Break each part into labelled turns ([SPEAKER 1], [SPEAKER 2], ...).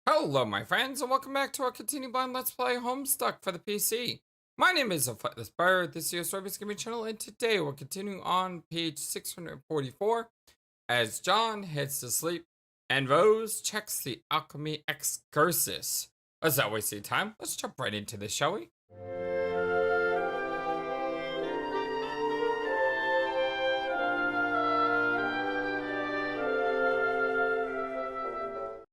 [SPEAKER 1] Hello, my friends, and welcome back to our continuing blind Let's Play Homestuck for the PC. My name is FlightlessBird, this is your Storybook Gaming channel, and today we're continuing on page 644 as John heads to sleep and Rose checks the alchemy excursus. Let's not waste any time, let's jump right into this, shall we?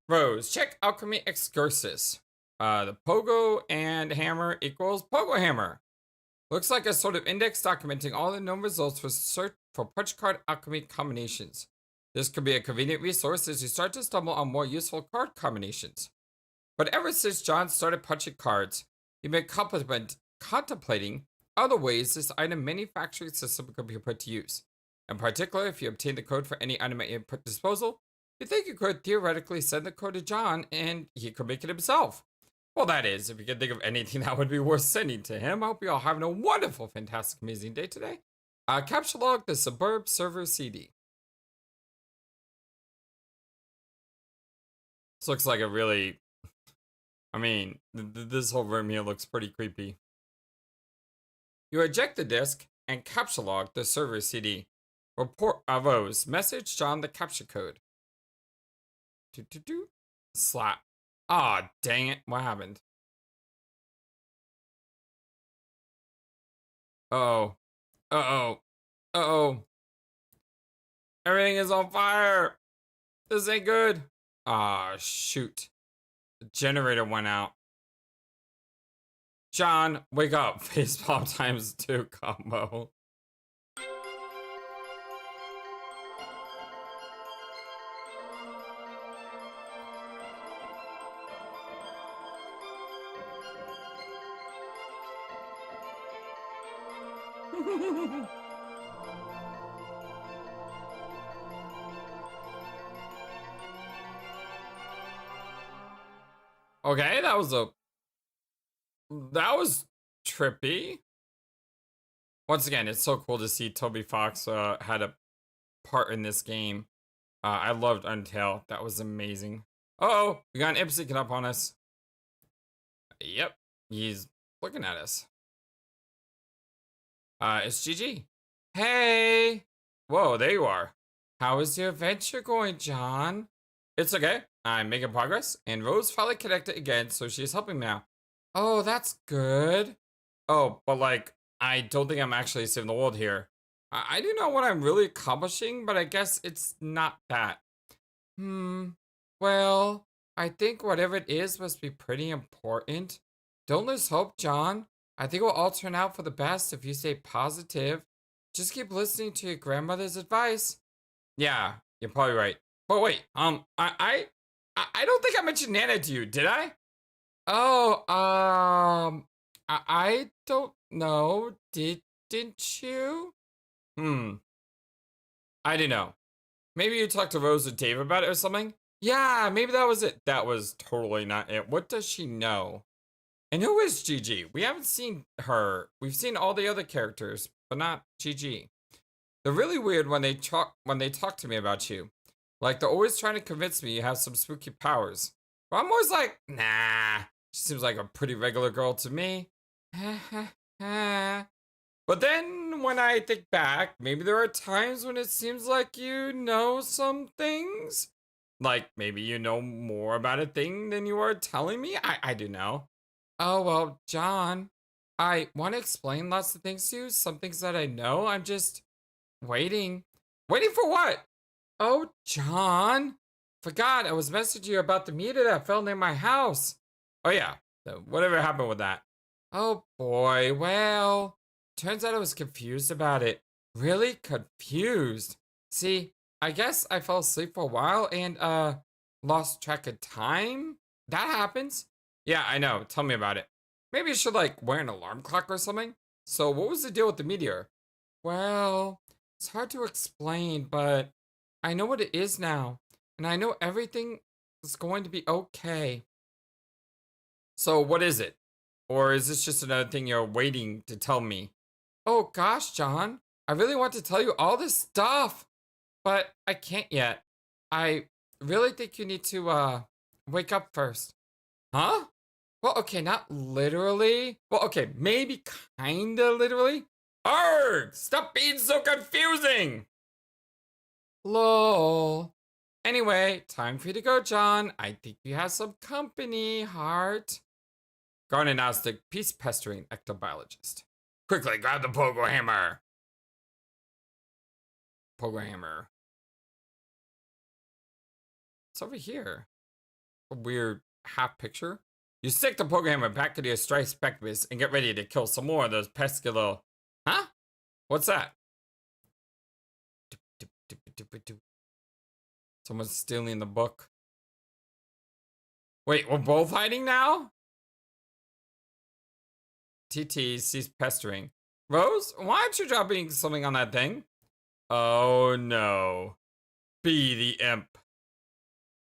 [SPEAKER 1] Rose, check alchemy excursus. The pogo and hammer equals pogo hammer. Looks like a sort of index documenting all the known results for search for punch card alchemy combinations. This could be a convenient resource as you start to stumble on more useful card combinations. But ever since John started punching cards, he's been contemplating other ways this item manufacturing system could be put to use. In particular, if you obtain the code for any item at your disposal, you think you could theoretically send the code to John and he could make it himself. Well, that is, if you can think of anything that would be worth sending to him. I hope you all having a wonderful, fantastic, amazing day today. Capture log the Suburb server CD. This looks like a really, this whole room here looks pretty creepy. You eject the disk and capture log the server CD. Report Rose. Message John the capture code. Slap. Ah, dang it. What happened? Uh-oh. Uh-oh. Uh-oh. Everything is on fire. This ain't good. Ah, shoot. The generator went out. John, wake up. Facepalm ×2 combo. Okay, that was trippy. Once again, it's so cool to see Toby Fox had a part in this game. I loved Untail. That was amazing. Uh-oh, we got an Imp sneaking up on us. Yep, he's looking at us. It's GG. Hey! Whoa, there you are. How is your adventure going, John? It's okay. I'm making progress, and Rose finally connected again, so she's helping now. Oh, that's good. Oh, but like, I don't think I'm actually saving the world here. I do know what I'm really accomplishing, but I guess it's not that. Well, I think whatever it is must be pretty important. Don't lose hope, John. I think it'll all turn out for the best if you stay positive. Just keep listening to your grandmother's advice. Yeah, you're probably right. But wait, I don't think I mentioned Nana to you, did I? Oh, I don't know. Didn't you? I don't know. Maybe you talked to Rose or Dave about it or something? Yeah, maybe that was it. That was totally not it. What does she know? And who is Gigi? We haven't seen her. We've seen all the other characters, but not Gigi. They're really weird when they talk to me about you. Like they're always trying to convince me you have some spooky powers. But I'm always like, nah. She seems like a pretty regular girl to me. But then when I think back, maybe there are times when it seems like you know some things. Like maybe you know more about a thing than you are telling me. I don't know. Oh, well, John, I want to explain lots of things to you. Some things that I know. I'm just waiting. Waiting for what? Oh, John. Forgot I was messaging you about the meteor that fell near my house. Oh, yeah. Whatever happened with that? Oh, boy. Well, turns out I was confused about it. Really confused. See, I guess I fell asleep for a while and, lost track of time. That happens. Yeah, I know. Tell me about it. Maybe you should, like, wear an alarm clock or something. So, what was the deal with the meteor? Well, it's hard to explain, but I know what it is now. And I know everything is going to be okay. So, what is it? Or is this just another thing you're waiting to tell me? Oh, gosh, John. I really want to tell you all this stuff. But I can't yet. I really think you need to, wake up first. Huh? Well, okay, not literally. Well, okay, maybe kinda literally. Arg! Stop being so confusing! Lol. Anyway, time for you to go, John. I think you have some company, heart. Garn announced the peace pestering ectobiologist. Quickly, grab the pogo hammer. Pogo hammer. It's over here. A weird half picture. You stick the pogo hammer back into your Stripespectacus and get ready to kill some more of those pesky little... Huh? What's that? Someone's stealing the book. Wait, we're both hiding now? TT ceased pestering. Rose, why aren't you dropping something on that thing? Oh no. Be the imp.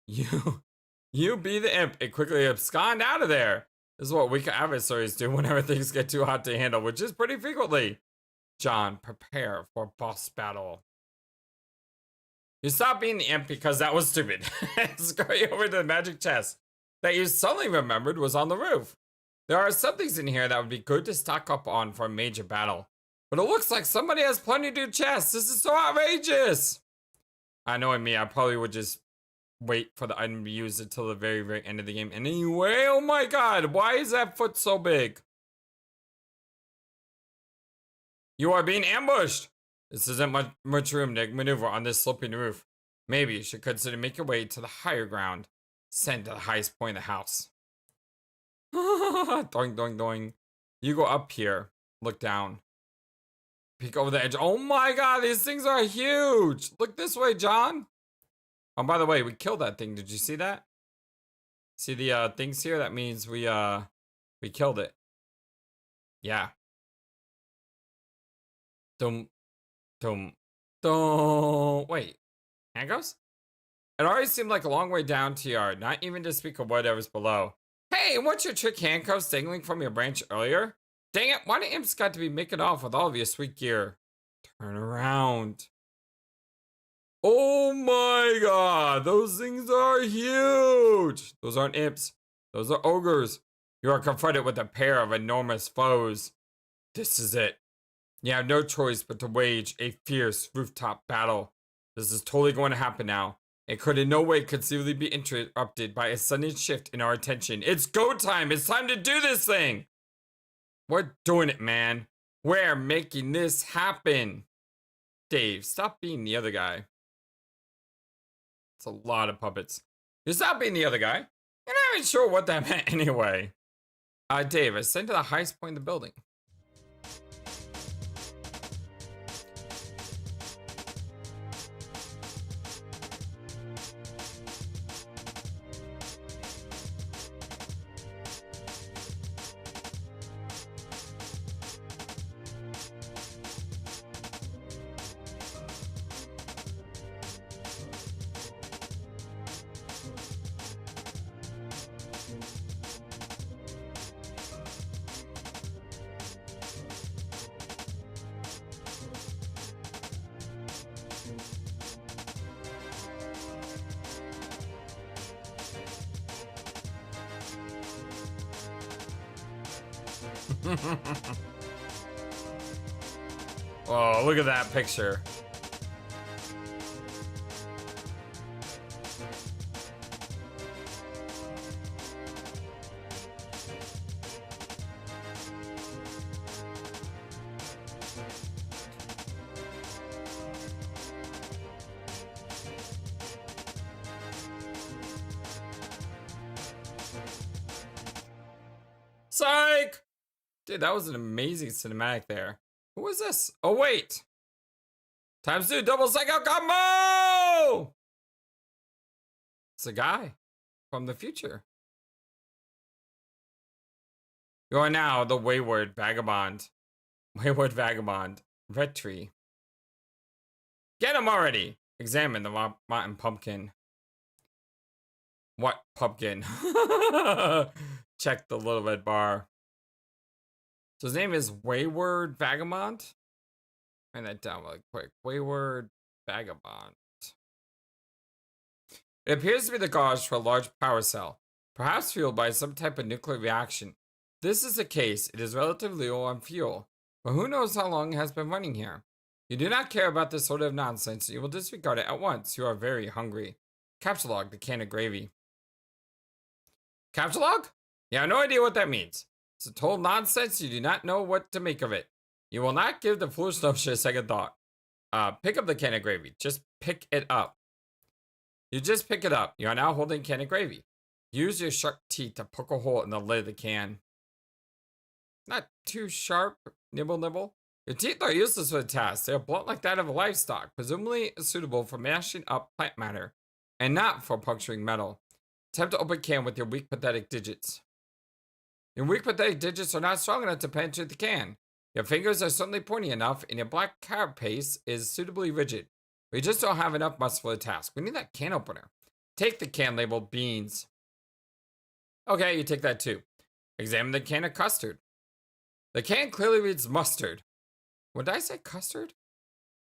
[SPEAKER 1] You be the imp and quickly abscond out of there. This is what weak adversaries do whenever things get too hot to handle, which is pretty frequently. John, prepare for boss battle. You stopped being the imp because that was stupid. Scurry over to the magic chest that you suddenly remembered was on the roof. There are some things in here that would be good to stock up on for a major battle. But it looks like somebody has plenty to do chests. This is so outrageous. Knowing me, I probably would just wait for the item to be used until the very, very end of the game. And anyway, oh my god, why is that foot so big? You are being ambushed. This isn't much room to maneuver on this sloping roof. Maybe you should consider making your way to the higher ground. Send to the highest point of the house. Doing, doing, doing. You go up here. Look down. Peek over the edge. Oh my god, these things are huge. Look this way, John. Oh, by the way, we killed that thing. Did you see that? See the things here? That means we killed it. Yeah. Dum. Dum. Dum. Wait. Handcuffs? It already seemed like a long way down to yard, not even to speak of whatever's below. Hey, what's your trick handcuffs dangling from your branch earlier? Dang it, why do imps got to be making off with all of your sweet gear? Turn around. Oh my god, those things are huge. Those aren't imps. Those are ogres. You are confronted with a pair of enormous foes. This is it. You have no choice but to wage a fierce rooftop battle. This is totally going to happen now. It could in no way conceivably be interrupted by a sudden shift in our attention. It's go time. It's time to do this thing. We're doing it, man. We're making this happen. Dave, stop being the other guy. It's a lot of puppets. You stop being the other guy. You're not even sure what that meant anyway. Dave, ascend to the highest point in the building. Oh, look at that picture. Psych! Dude, that was an amazing cinematic there. Who was this? Oh, wait. Times 2 double psycho combo! It's a guy from the future. You are now the Wayward Vagabond. Wayward Vagabond. Red tree. Get him already! Examine the rotten pumpkin. What pumpkin? Check the little red bar. So his name is Wayward Vagabond? Write that down really quick. Wayward Vagabond. It appears to be the gauge for a large power cell, perhaps fueled by some type of nuclear reaction. If this is the case, it is relatively low on fuel, but who knows how long it has been running here. You do not care about this sort of nonsense, and you will disregard it at once. You are very hungry. Capsulog, the can of gravy. Capsulog? You have no idea what that means. It's a total nonsense. You do not know what to make of it. You will not give the foolish notion a second thought. Pick up the can of gravy. Just pick it up. You just pick it up. You are now holding a can of gravy. Use your sharp teeth to poke a hole in the lid of the can. Not too sharp. Nibble, nibble. Your teeth are useless for the task. They are blunt like that of a livestock, presumably suitable for mashing up plant matter, and not for puncturing metal. Attempt to open can with your weak, pathetic digits. Your weak, pathetic digits are not strong enough to penetrate the can. Your fingers are certainly pointy enough, and your black carapace is suitably rigid. We just don't have enough muscle for the task. We need that can opener. Take the can labeled beans. Okay, you take that too. Examine the can of custard. The can clearly reads mustard. What did I say, custard?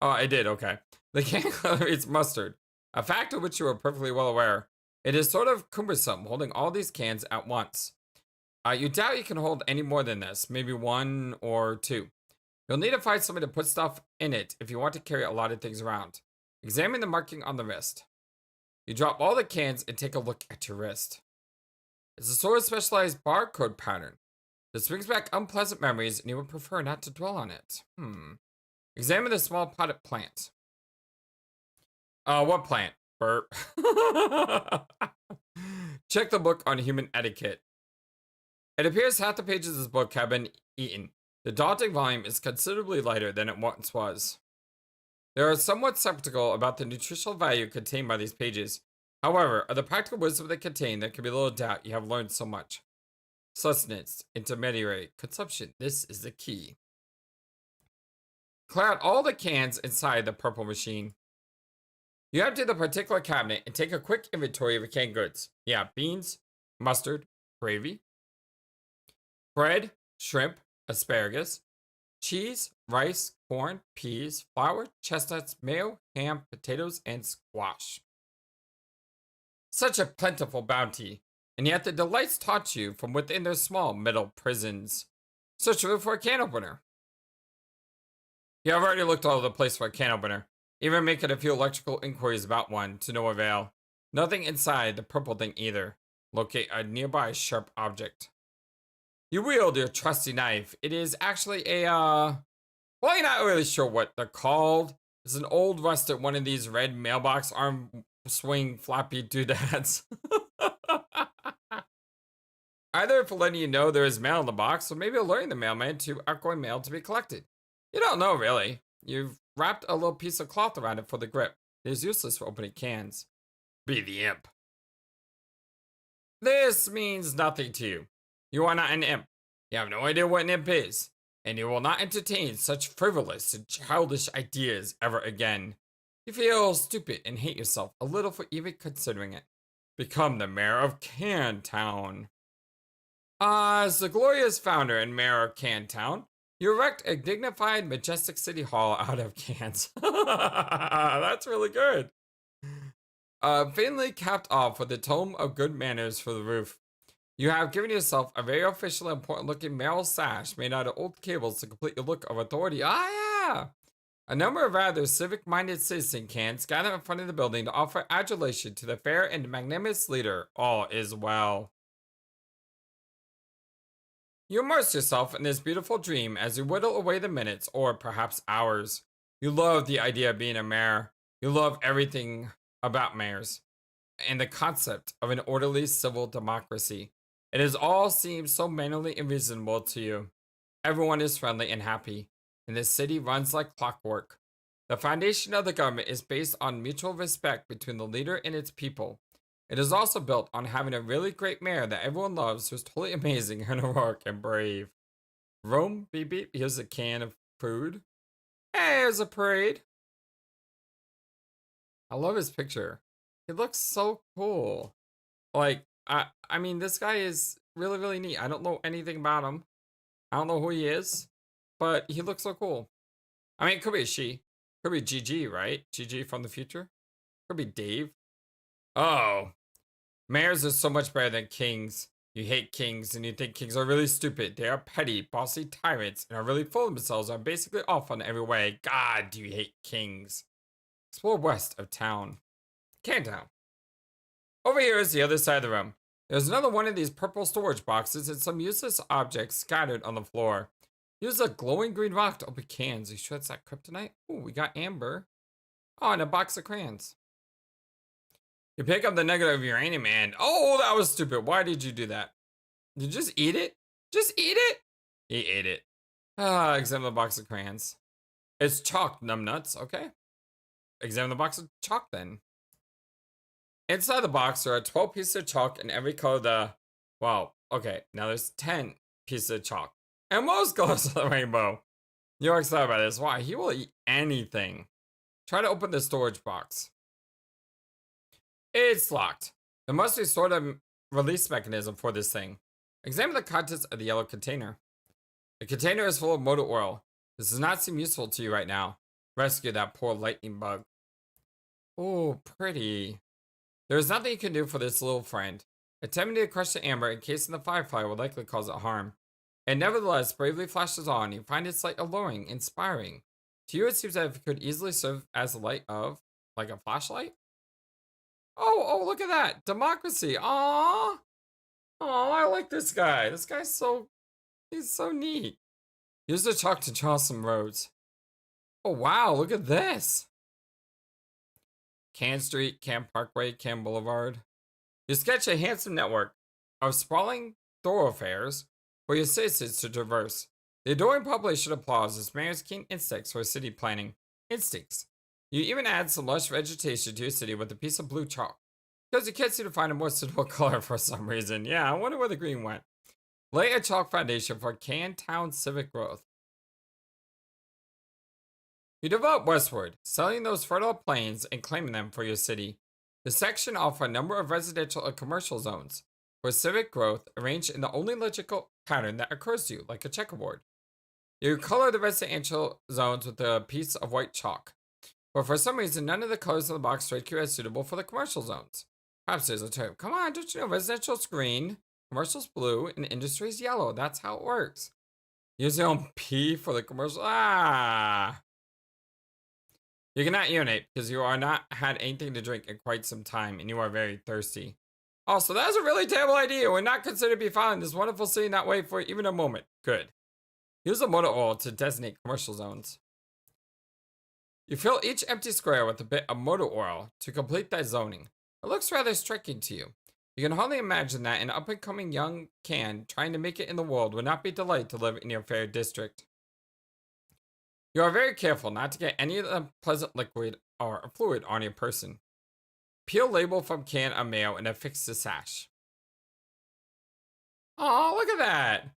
[SPEAKER 1] Oh, I did, okay. The can clearly reads mustard, a fact of which you are perfectly well aware. It is sort of cumbersome holding all these cans at once. You doubt you can hold any more than this, maybe one or two. You'll need to find somebody to put stuff in it if you want to carry a lot of things around. Examine the marking on the wrist. You drop all the cans and take a look at your wrist. It's a sort of specialized barcode pattern. This brings back unpleasant memories, and you would prefer not to dwell on it. Examine the small potted plant. What plant? Burp. Check the book on human etiquette. It appears half the pages of this book have been eaten. The daunting volume is considerably lighter than it once was. There are somewhat skeptical about the nutritional value contained by these pages. However, of the practical wisdom they contain, there can be little doubt you have learned so much. Sustenance, intermediary, consumption. This is the key. Clear out all the cans inside the purple machine. You empty the particular cabinet and take a quick inventory of your canned goods. Yeah, beans, mustard, gravy, bread, shrimp, asparagus, cheese, rice, corn, peas, flour, chestnuts, mayo, ham, potatoes, and squash. Such a plentiful bounty, and yet the delights taught you from within their small metal prisons. Search for a can opener. You have already looked all over the place for a can opener, even making a few electrical inquiries about one to no avail. Nothing inside the purple thing either. Locate a nearby sharp object. You wield your trusty knife. It is actually a, well, you're not really sure what they're called. It's an old rusted one of these red mailbox arm swing floppy doodads. Either for letting you know there is mail in the box, or maybe alerting the mailman to outgoing mail to be collected. You don't know, really. You've wrapped a little piece of cloth around it for the grip. It is useless for opening cans. Be the imp. This means nothing to you. You are not an imp. You have no idea what an imp is, and you will not entertain such frivolous and childish ideas ever again. You feel stupid and hate yourself a little for even considering it. Become the mayor of Cantown. As the glorious founder and mayor of Cantown, you erect a dignified, majestic city hall out of cans. That's really good. Faintly capped off with a tome of good manners for the roof. You have given yourself a very official and important looking mayoral sash made out of old cables to complete your look of authority. Ah, yeah! A number of rather civic-minded citizen cans gather in front of the building to offer adulation to the fair and magnanimous leader. All is well. You immerse yourself in this beautiful dream as you whittle away the minutes, or perhaps hours. You love the idea of being a mayor. You love everything about mayors, and the concept of an orderly civil democracy. It has all seemed so manually and reasonable to you. Everyone is friendly and happy, and the city runs like clockwork. The foundation of the government is based on mutual respect between the leader and its people. It is also built on having a really great mayor that everyone loves, who's totally amazing and heroic and brave. Rome, beep beep, here's a can of food. Hey, there's a parade. I love his picture. He looks so cool. Like, I mean, this guy is really, really neat. I don't know anything about him. I don't know who he is, but he looks so cool. I mean, it could be a she. Could be GG, right? GG from the future. Could be Dave. Oh, mayors are so much better than kings. You hate kings and you think kings are really stupid. They are petty, bossy tyrants and are really full of themselves and are basically off on every way. God, do you hate kings? Explore west of town. Cantown. Over here is the other side of the room. There's another one of these purple storage boxes and some useless objects scattered on the floor. Use a glowing green rock to open cans. You sure it's that kryptonite? Ooh, we got amber. Oh, and a box of crayons. You pick up the nugget of uranium and... Oh, that was stupid. Why did you do that? Did you just eat it? Just eat it? He ate it. Examine the box of crayons. It's chalk, numbnuts. Okay. Examine the box of chalk then. Inside the box, there are 12 pieces of chalk in every color of the... Wow. Okay. Now there's 10 pieces of chalk. And most colors of the rainbow. You're excited about this. Why? He will eat anything. Try to open the storage box. It's locked. There must be sort of release mechanism for this thing. Examine the contents of the yellow container. The container is full of motor oil. This does not seem useful to you right now. Rescue that poor lightning bug. Oh, pretty. There is nothing you can do for this little friend. Attempting to crush the amber encased in the firefly will likely cause it harm. It nevertheless bravely flashes on. You find its light alluring, inspiring. To you, it seems that it could easily serve as a light of, like a flashlight. Oh, look at that. Democracy. Aww. Oh, I like this guy. This guy's he's so neat. Use the chalk to draw some roads. Oh, wow. Look at this. Can Street, Can Parkway, Can Boulevard. You sketch a handsome network of sprawling thoroughfares for your citizens to traverse. The adoring population applauds its mayor's keen instincts for city planning. Instincts. You even add some lush vegetation to your city with a piece of blue chalk. Because you can't seem to find a more suitable color for some reason. Yeah, I wonder where the green went. Lay a chalk foundation for Cantown civic growth. You develop westward, selling those fertile plains and claiming them for your city. The section offers a number of residential and commercial zones for civic growth arranged in the only logical pattern that occurs to you, like a checkerboard. You color the residential zones with a piece of white chalk. But for some reason, none of the colors in the box strike you as suitable for the commercial zones. Perhaps there's a term. Come on, don't you know residential's green, commercial's blue, and industry's yellow. That's how it works. Use your own P for the commercial. You cannot urinate because you are not had anything to drink in quite some time and you are very thirsty. Also, that's a really terrible idea. We're not considered to be found in this wonderful city that way for even a moment. Good. Use the motor oil to designate commercial zones. You fill each empty square with a bit of motor oil to complete that zoning. It looks rather striking to you. You can hardly imagine that an up-and-coming young can trying to make it in the world would not be delighted to live in your fair district. You are very careful not to get any of the pleasant liquid or fluid on your person. Peel label from can of mayo and affix the sash. Oh, look at that!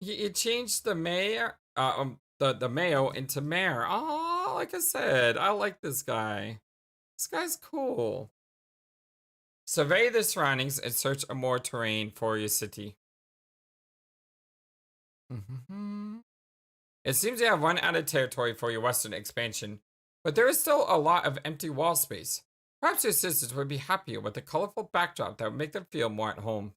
[SPEAKER 1] He changed the mayor, the mayo into mayor. Oh, like I said, I like this guy. This guy's cool. Survey the surroundings and search a more terrain for your city. It seems you have run out of territory for your western expansion, but there is still a lot of empty wall space. Perhaps your citizens would be happier with a colorful backdrop that would make them feel more at home.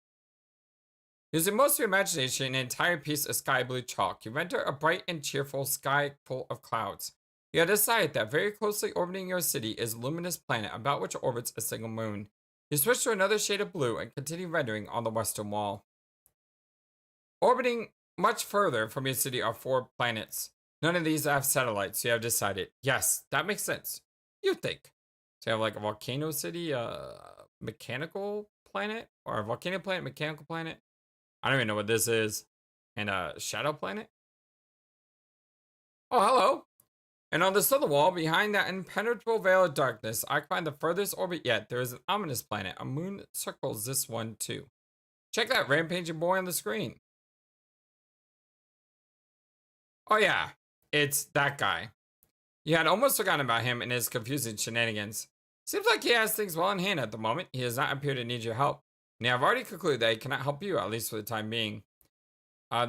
[SPEAKER 1] Using most of your imagination and an entire piece of sky blue chalk, you render a bright and cheerful sky full of clouds. You have decided that very closely orbiting your city is a luminous planet about which orbits a single moon. You switch to another shade of blue and continue rendering on the western wall. Orbiting much further from your city are 4 planets. None of these have satellites, so you have decided. Yes, that makes sense. You think. So you have like a volcano city, mechanical planet, or a volcano planet, mechanical planet. I don't even know what this is. And a shadow planet. Oh, hello. And on the southern wall, behind that impenetrable veil of darkness, I find the furthest orbit yet. There is an ominous planet. A moon circles this one too. Check that rampaging boy on the screen. Oh yeah, it's that guy. You had almost forgotten about him and his confusing shenanigans. Seems like he has things well in hand at the moment. He does not appear to need your help. And I've already concluded that he cannot help you, at least for the time being.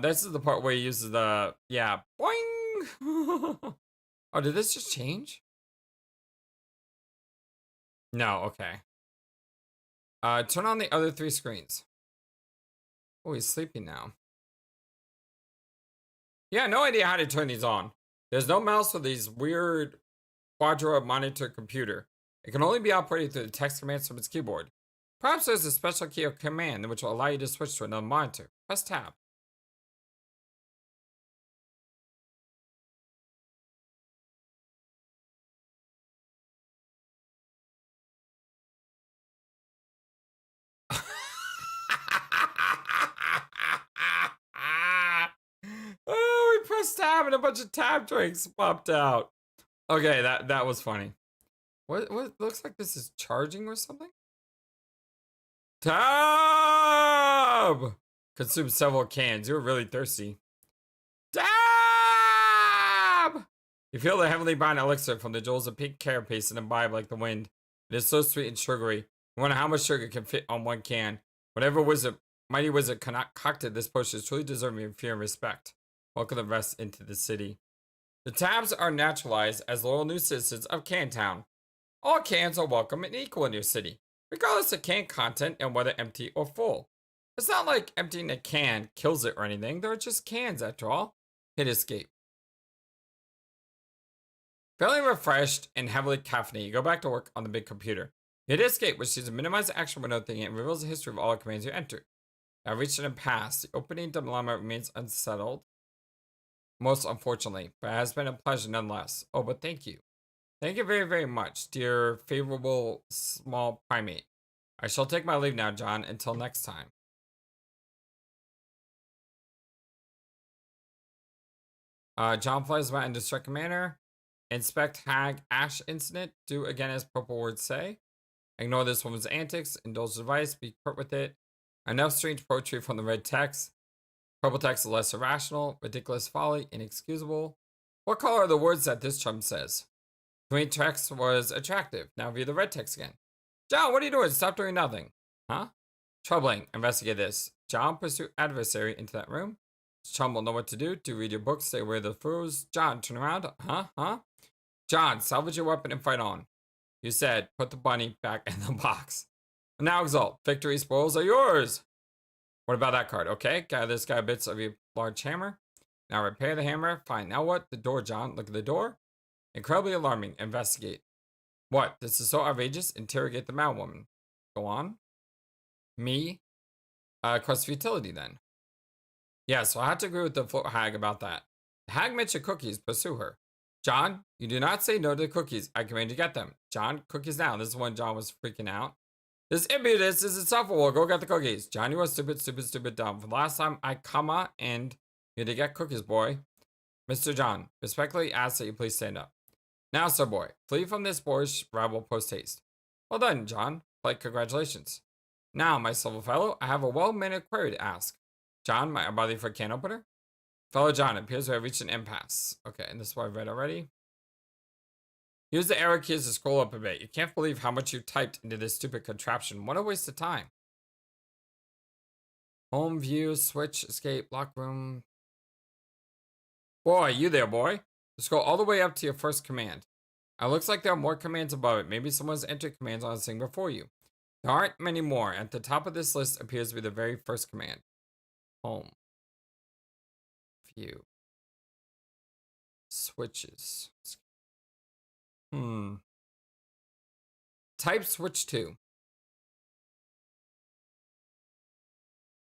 [SPEAKER 1] This is the part where he uses the, yeah, boing! Oh, did this just change? No, okay. Turn on the other 3 screens. Oh, he's sleeping now. Yeah, no idea how to turn these on. There's no mouse with these weird quadro monitor computer. It can only be operated through the text commands from its keyboard. Perhaps there's a special key or command which will allow you to switch to another monitor. Press tab. Oh, we pressed tab and a bunch of tab drinks popped out. Okay, that was funny. What looks like this is charging or something? Tab! Consumed several cans. You were really thirsty. Tab! You feel the heavenly bound elixir from the jewels of pink carapace and imbibe like the wind. It is so sweet and sugary. You wonder how much sugar can fit on one can. Whatever mighty wizard concocted this potion is truly deserving of fear and respect. Welcome the rest into the city. The tabs are naturalized as loyal new citizens of Cantown. All cans are welcome and equal in your city, regardless of can content and whether empty or full. It's not like emptying a can kills it or anything. They're just cans after all. Hit escape. Feeling refreshed and heavily caffeinated, you go back to work on the big computer. Hit escape, which is a minimize action window thing and reveals the history of all the commands you entered. Now reached an impasse. The opening dilemma remains unsettled. Most unfortunately, but it has been a pleasure nonetheless. Oh, but thank you. Thank you very, very much, dear favorable small primate. I shall take my leave now, John, until next time. John flies about in distracted manner. Inspect Hag Ash incident. Do again as purple words say. Ignore this woman's antics. Indulge device. Be curt with it. Enough strange poetry from the red text. Purple text is less irrational. Ridiculous folly. Inexcusable. What color are the words that this chum says? Green text was attractive. Now view the red text again. John, what are you doing? Stop doing nothing. Huh? Troubling. Investigate this. John, pursue adversary into that room. Chum will know what to do. Do read your book. Stay away the fools. John, turn around. Huh? John, salvage your weapon and fight on. You said, put the bunny back in the box. And now exult. Victory spoils are yours. What about that card? Okay, gather this guy bits of your large hammer. Now repair the hammer. Fine. Now what? The door, John. Look at the door. Incredibly alarming. Investigate. What? This is so outrageous. Interrogate the madwoman. Go on. Me? Quest futility then. Yeah, so I have to agree with the float hag about that. The hag mentioned cookies. Pursue her. John, you do not say no to the cookies. I command you to get them. John, cookies now. This is when John was freaking out. This impudence is insufferable. Go get the cookies. John, you are stupid, dumb. For the last time, I comma and you had to get cookies, boy. Mr. John, respectfully ask that you please stand up. Now, sir boy, flee from this boyish rabble post haste. Well done, John. Like, congratulations. Now, my civil fellow, I have a well-mannered query to ask. John, might I bother you for a can opener? Fellow John, it appears we have reached an impasse. Okay, and this is what I've read already. Use the arrow keys to scroll up a bit. You can't believe how much you typed into this stupid contraption. What a waste of time. Home view, switch, escape, lock room. Boy, you there, boy. Scroll all the way up to your first command. It looks like there are more commands above it. Maybe someone's entered commands on this thing before you. There aren't many more. At the top of this list appears to be the very first command. Home. View. Switches. Type switch to.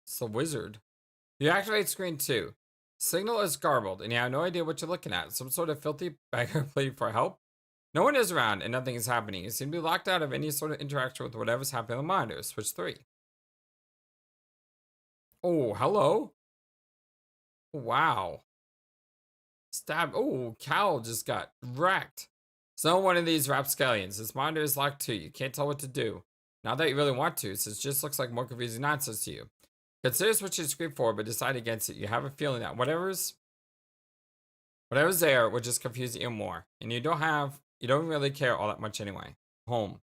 [SPEAKER 1] It's the wizard. You activate screen 2. Signal is garbled, and you have no idea what you're looking at. Some sort of filthy beggar pleading for help? No one is around, and nothing is happening. You seem to be locked out of any sort of interaction with whatever's happening on the monitor. Switch 3. Oh, hello. Wow. Stab. Oh, Cal just got wrecked. It's not one of these rapscallions. This monitor is locked too. You can't tell what to do. Not that you really want to, since it just looks like more confusing nonsense to you. Consider switching to screen 4, but decide against it. You have a feeling that whatever's there will just confuse you more. And you don't really care all that much anyway. Home.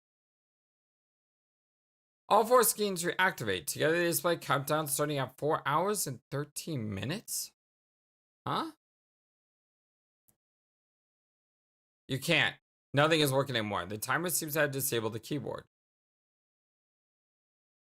[SPEAKER 1] All 4 screens reactivate. Together they display countdown starting at 4 hours and 13 minutes? Huh? You can't. Nothing is working anymore. The timer seems to have disabled the keyboard.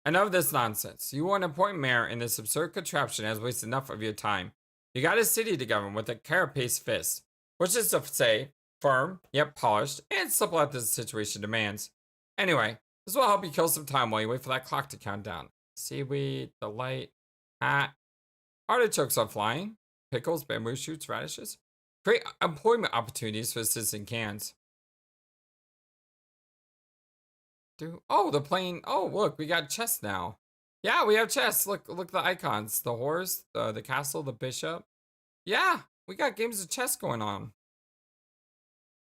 [SPEAKER 1] Enough of this nonsense. You are an important mayor, and this absurd contraption has wasted enough of your time. You got a city to govern with a carapace fist, which is to say, firm, yet polished, and simple as the situation demands. Anyway, this will help you kill some time while you wait for that clock to count down. Seaweed, the light, hat, artichokes are flying, pickles, bamboo shoots, radishes. Create employment opportunities for citizen cans. Oh, they're playing. Oh, look, we got chess now. Yeah, we have chess. Look at the icons. The horse, the castle, the bishop. Yeah, we got games of chess going on.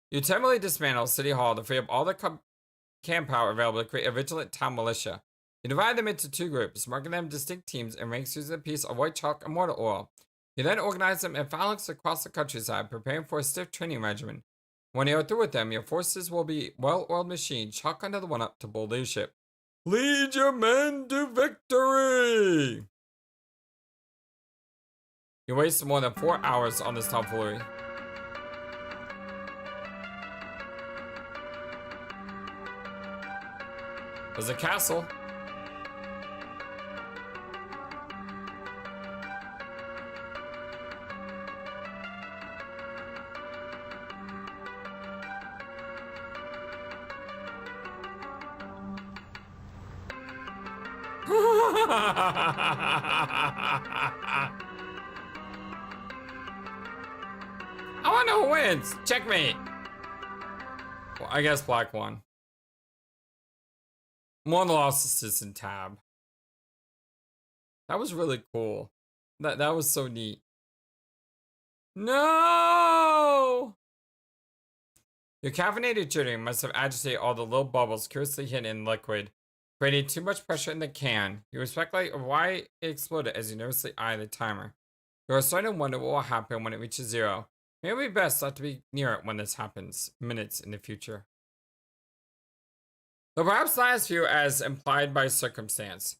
[SPEAKER 1] You temporarily dismantle City Hall to free up all the camp power available to create a vigilant town militia. You divide them into 2 groups, marking them distinct teams and ranks using a piece of white chalk and mortar oil. You then organize them in phalanx across the countryside, preparing for a stiff training regimen. When you are through with them, your forces will be well-oiled machines, chalk another one up to bold leadership. Lead your men to victory! You wasted more than 4 hours on this tomfoolery. There's a castle. I want to know who wins. Checkmate. Well, I guess black won. One lost assistant tab. That was really cool. That was so neat. No! Your caffeinated drink must have agitated all the little bubbles curiously hidden in liquid, creating too much pressure in the can. You speculate why it exploded as you nervously eye the timer. You are starting to wonder what will happen when it reaches 0. Maybe it would be best not to be near it when this happens, minutes in the future. Though perhaps not as few as implied by circumstance.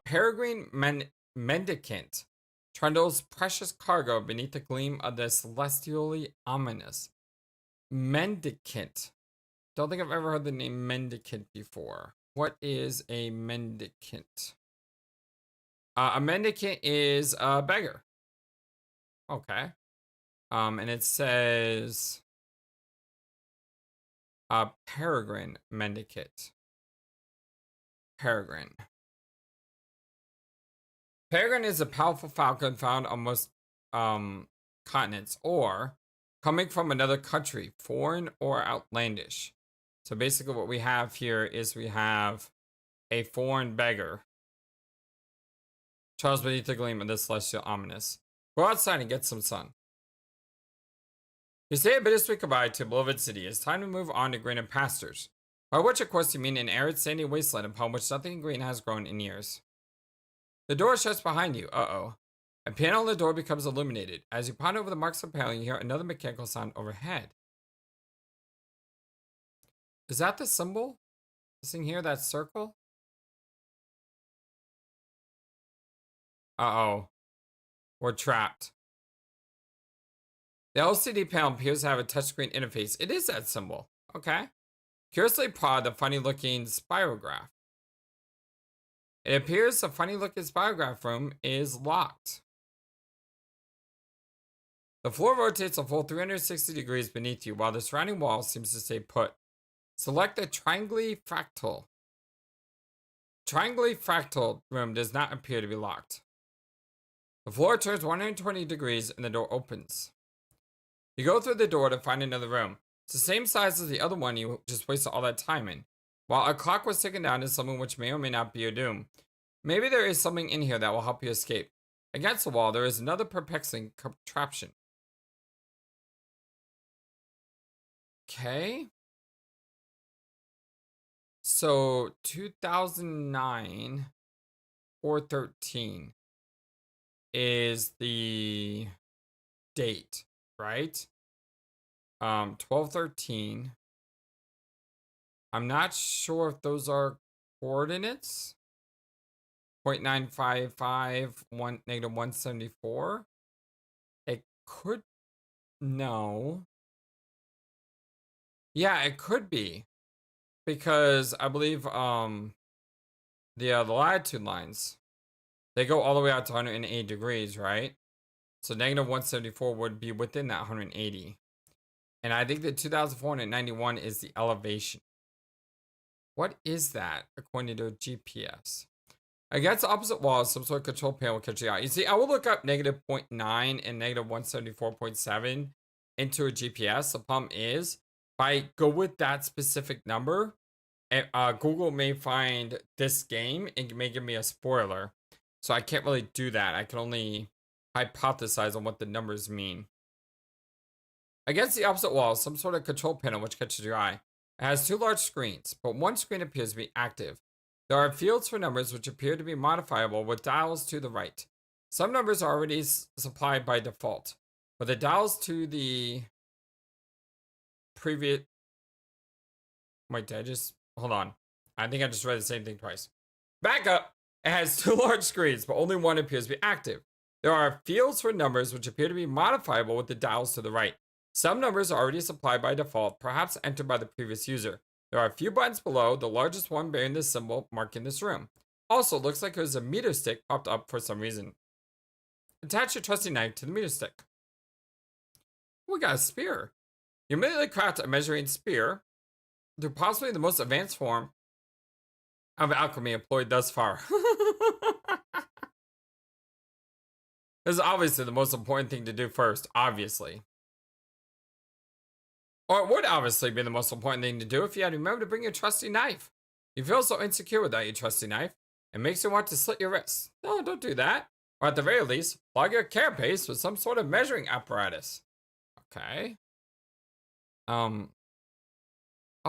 [SPEAKER 1] Peregrine mendicant trundles precious cargo beneath the gleam of the celestially ominous. Mendicant. Don't think I've ever heard the name mendicant before. What is a mendicant? A mendicant is a beggar. Okay. And it says peregrine mendicant. Peregrine. Peregrine is a powerful falcon found on most continents, or coming from another country, foreign or outlandish. So basically what we have here is we have a foreign beggar. Charles beneath the gleam of the celestial ominous. Go outside and get some sun. You say a bittersweet goodbye to a beloved city. It's time to move on to greener pastures. By which, of course, you mean an arid, sandy wasteland upon which nothing green has grown in years. The door shuts behind you. Uh-oh. A panel on the door becomes illuminated. As you ponder over the marks of the panel, you hear another mechanical sound overhead. Is that the symbol? This thing here, that circle? Uh-oh. We're trapped. The LCD panel appears to have a touchscreen interface. It is that symbol. Okay. Curiously proud the funny-looking spirograph. It appears the funny-looking spirograph room is locked. The floor rotates a full 360 degrees beneath you, while the surrounding wall seems to stay put. Select the triangly fractal. Triangly fractal room does not appear to be locked. The floor turns 120 degrees and the door opens. You go through the door to find another room. It's the same size as the other one you just wasted all that time in. While a clock was ticking down to something which may or may not be your doom. Maybe there is something in here that will help you escape. Against the wall, there is another perplexing contraption. Okay. So, 2009 4/13 is the date, right? 12/13. I'm not sure if those are coordinates. 0.955 -174. It could, no. Yeah, it could be. Because I believe the latitude lines. They go all the way out to 108 degrees, right? So negative 174 would be within that 180. And I think that 2,491 is the elevation. What is that, according to GPS? Against the opposite wall, some sort of control panel will catch you out. You see, I will look up negative 0.9 and negative 174.7 into a GPS. The problem is, if I go with that specific number, Google may find this game and may give me a spoiler. So I can't really do that. I can only hypothesize on what the numbers mean. Against the opposite wall, some sort of control panel which catches your eye. It has two large screens, but one screen appears to be active. There are fields for numbers which appear to be modifiable with dials to the right. Some numbers are already supplied by default, but the dials to the previous... Wait, did I just... Hold on. I think I just read the same thing twice. Back up! It has two large screens, but only one appears to be active. There are fields for numbers which appear to be modifiable with the dials to the right. Some numbers are already supplied by default, perhaps entered by the previous user. There are a few buttons below, the largest one bearing this symbol marking this room. Also, it looks like there's a meter stick popped up for some reason. Attach your trusty knife to the meter stick. We got a spear. You immediately craft a measuring spear through possibly the most advanced form of alchemy employed thus far. This is obviously the most important thing to do first, obviously. Or it would obviously be the most important thing to do if you had remembered to bring your trusty knife. You feel so insecure without your trusty knife. It makes you want to slit your wrists. No, don't do that. Or at the very least, plug your carapace with some sort of measuring apparatus. Okay. Oh,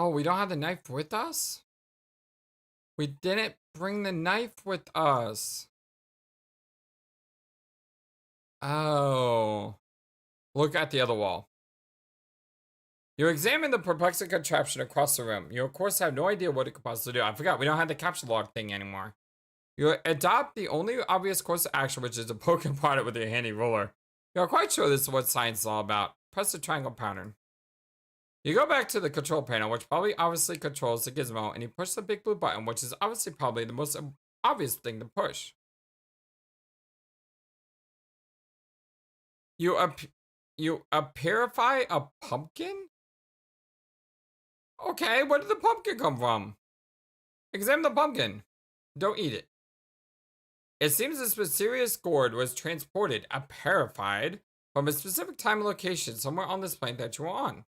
[SPEAKER 1] we don't have the knife with us? We didn't bring the knife with us. Oh. Look at the other wall. You examine the perplexing contraption across the room. You, of course, have no idea what it could possibly do. I forgot, we don't have the capture log thing anymore. You adopt the only obvious course of action, which is to poke and prod it with your handy ruler. You're quite sure this is what science is all about. Press the triangle pattern. You go back to the control panel, which probably obviously controls the gizmo, and you push the big blue button, which is obviously probably the most obvious thing to push. You purify a pumpkin? Okay, where did the pumpkin come from? Examine the pumpkin. Don't eat it. It seems this mysterious gourd was transported, purified, from a specific time and location somewhere on this plane that you were on.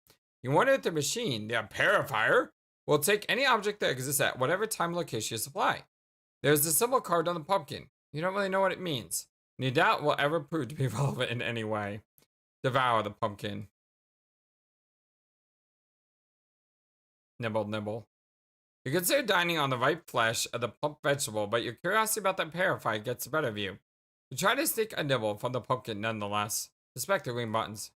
[SPEAKER 1] You wonder if the machine, the purifier, will take any object that exists at whatever time and location you supply. There's a symbol carved on the pumpkin. You don't really know what it means. And you doubt it will ever prove to be relevant in any way. Devour the pumpkin. Nibble, nibble. You consider dining on the ripe flesh of the plump vegetable, but your curiosity about the purifier gets the better of you. You try to sneak a nibble from the pumpkin nonetheless. Suspect the green buttons.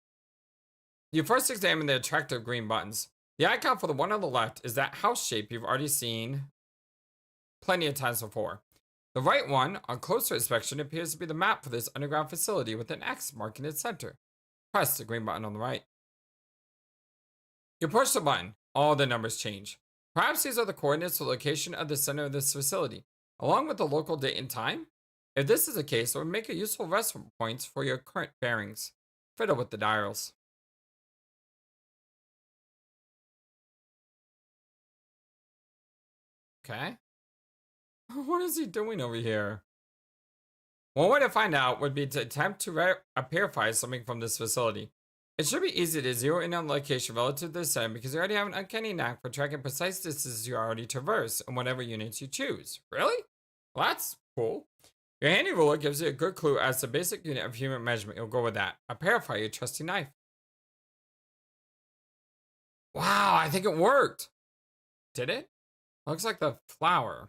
[SPEAKER 1] You first examine the attractive green buttons. The icon for the one on the left is that house shape you've already seen plenty of times before. The right one, on closer inspection, appears to be the map for this underground facility with an X marking its center. Press the green button on the right. You push the button. All the numbers change. Perhaps these are the coordinates for the location of the center of this facility, along with the local date and time. If this is the case, it would make a useful reference points for your current bearings. Fiddle with the dials. Okay. What is he doing over here? One way to find out would be to attempt to purify something from this facility. It should be easy to zero in on the location relative to the center because you already have an uncanny knack for tracking precise distances you already traverse in whatever units you choose. Really? Well, that's cool. Your handy ruler gives you a good clue as to the basic unit of human measurement. You'll go with that. Purify your trusty knife. Wow, I think it worked. Did it? Looks like the flower.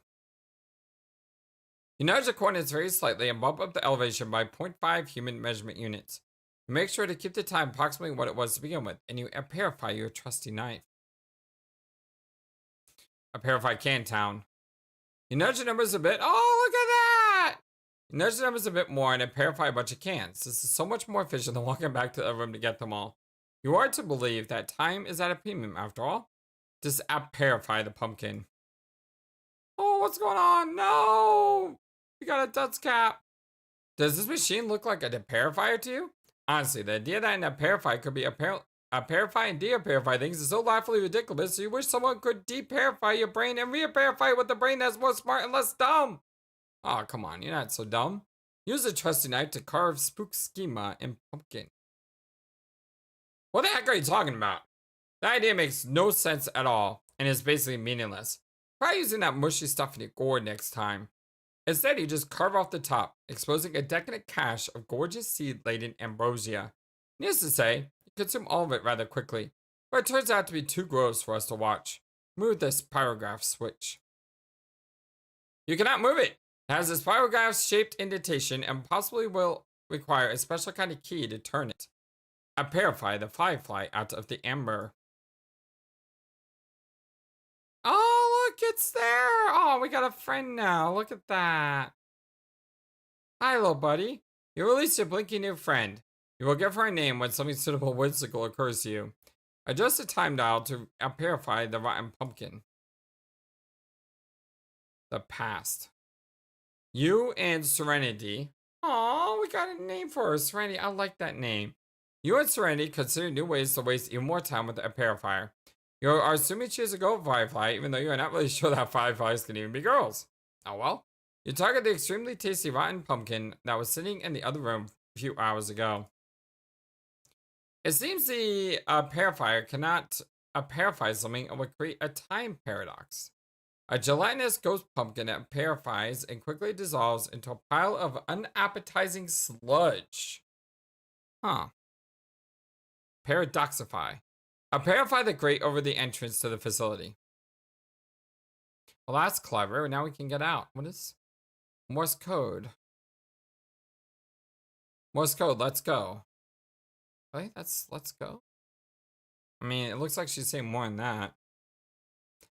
[SPEAKER 1] You nudge the coordinates very slightly and bump up the elevation by 0.5 human measurement units. You make sure to keep the time approximately what it was to begin with, and you purify your trusty knife. Purify Cantown. You nudge the numbers a bit. Oh, look at that! You nudge the numbers a bit more and purify a bunch of cans. This is so much more efficient than walking back to the room to get them all. You are to believe that time is at a premium after all. Just purify the pumpkin. Oh, what's going on? No! We got a dunce cap. Does this machine look like a deparifier to you? Honestly, the idea that a deparifier could be a parify and de-parify things is so laughably ridiculous, so you wish someone could de-parify your brain and re-parify it with a brain that's more smart and less dumb. Oh, come on, you're not so dumb. Use a trusty knife to carve spook schema in pumpkin. What the heck are you talking about? That idea makes no sense at all and is basically meaningless. Try using that mushy stuff in your gourd next time. Instead, you just carve off the top, exposing a decadent cache of gorgeous seed-laden ambrosia. Needless to say, you consume all of it rather quickly, but it turns out to be too gross for us to watch. Move this pyrograph switch. You cannot move it. It has this pyrograph-shaped indentation and possibly will require a special kind of key to turn it. I purify the firefly out of the amber. Oh, look, it's there. Oh, we got a friend now. Look at that. Hi, little buddy. You release your blinking new friend. You will give her a name when something suitable whimsical occurs to you. Adjust the time dial to purify the rotten pumpkin. The past. You and Serenity. Oh, we got a name for her. Serenity, I like that name. You and Serenity consider new ways to waste even more time with a purifier. You are assuming she is a gold firefly, even though you are not really sure that fireflies can even be girls. Oh well. You target the extremely tasty rotten pumpkin that was sitting in the other room a few hours ago. It seems the purifier cannot purify something and would create a time paradox. A gelatinous ghost pumpkin that purifies and quickly dissolves into a pile of unappetizing sludge. Huh. Paradoxify. Purify the grate over the entrance to the facility. Well, that's clever. Now we can get out. What is Morse code? Morse code, let's go. Right? That's let's go. I mean, it looks like she's saying more than that.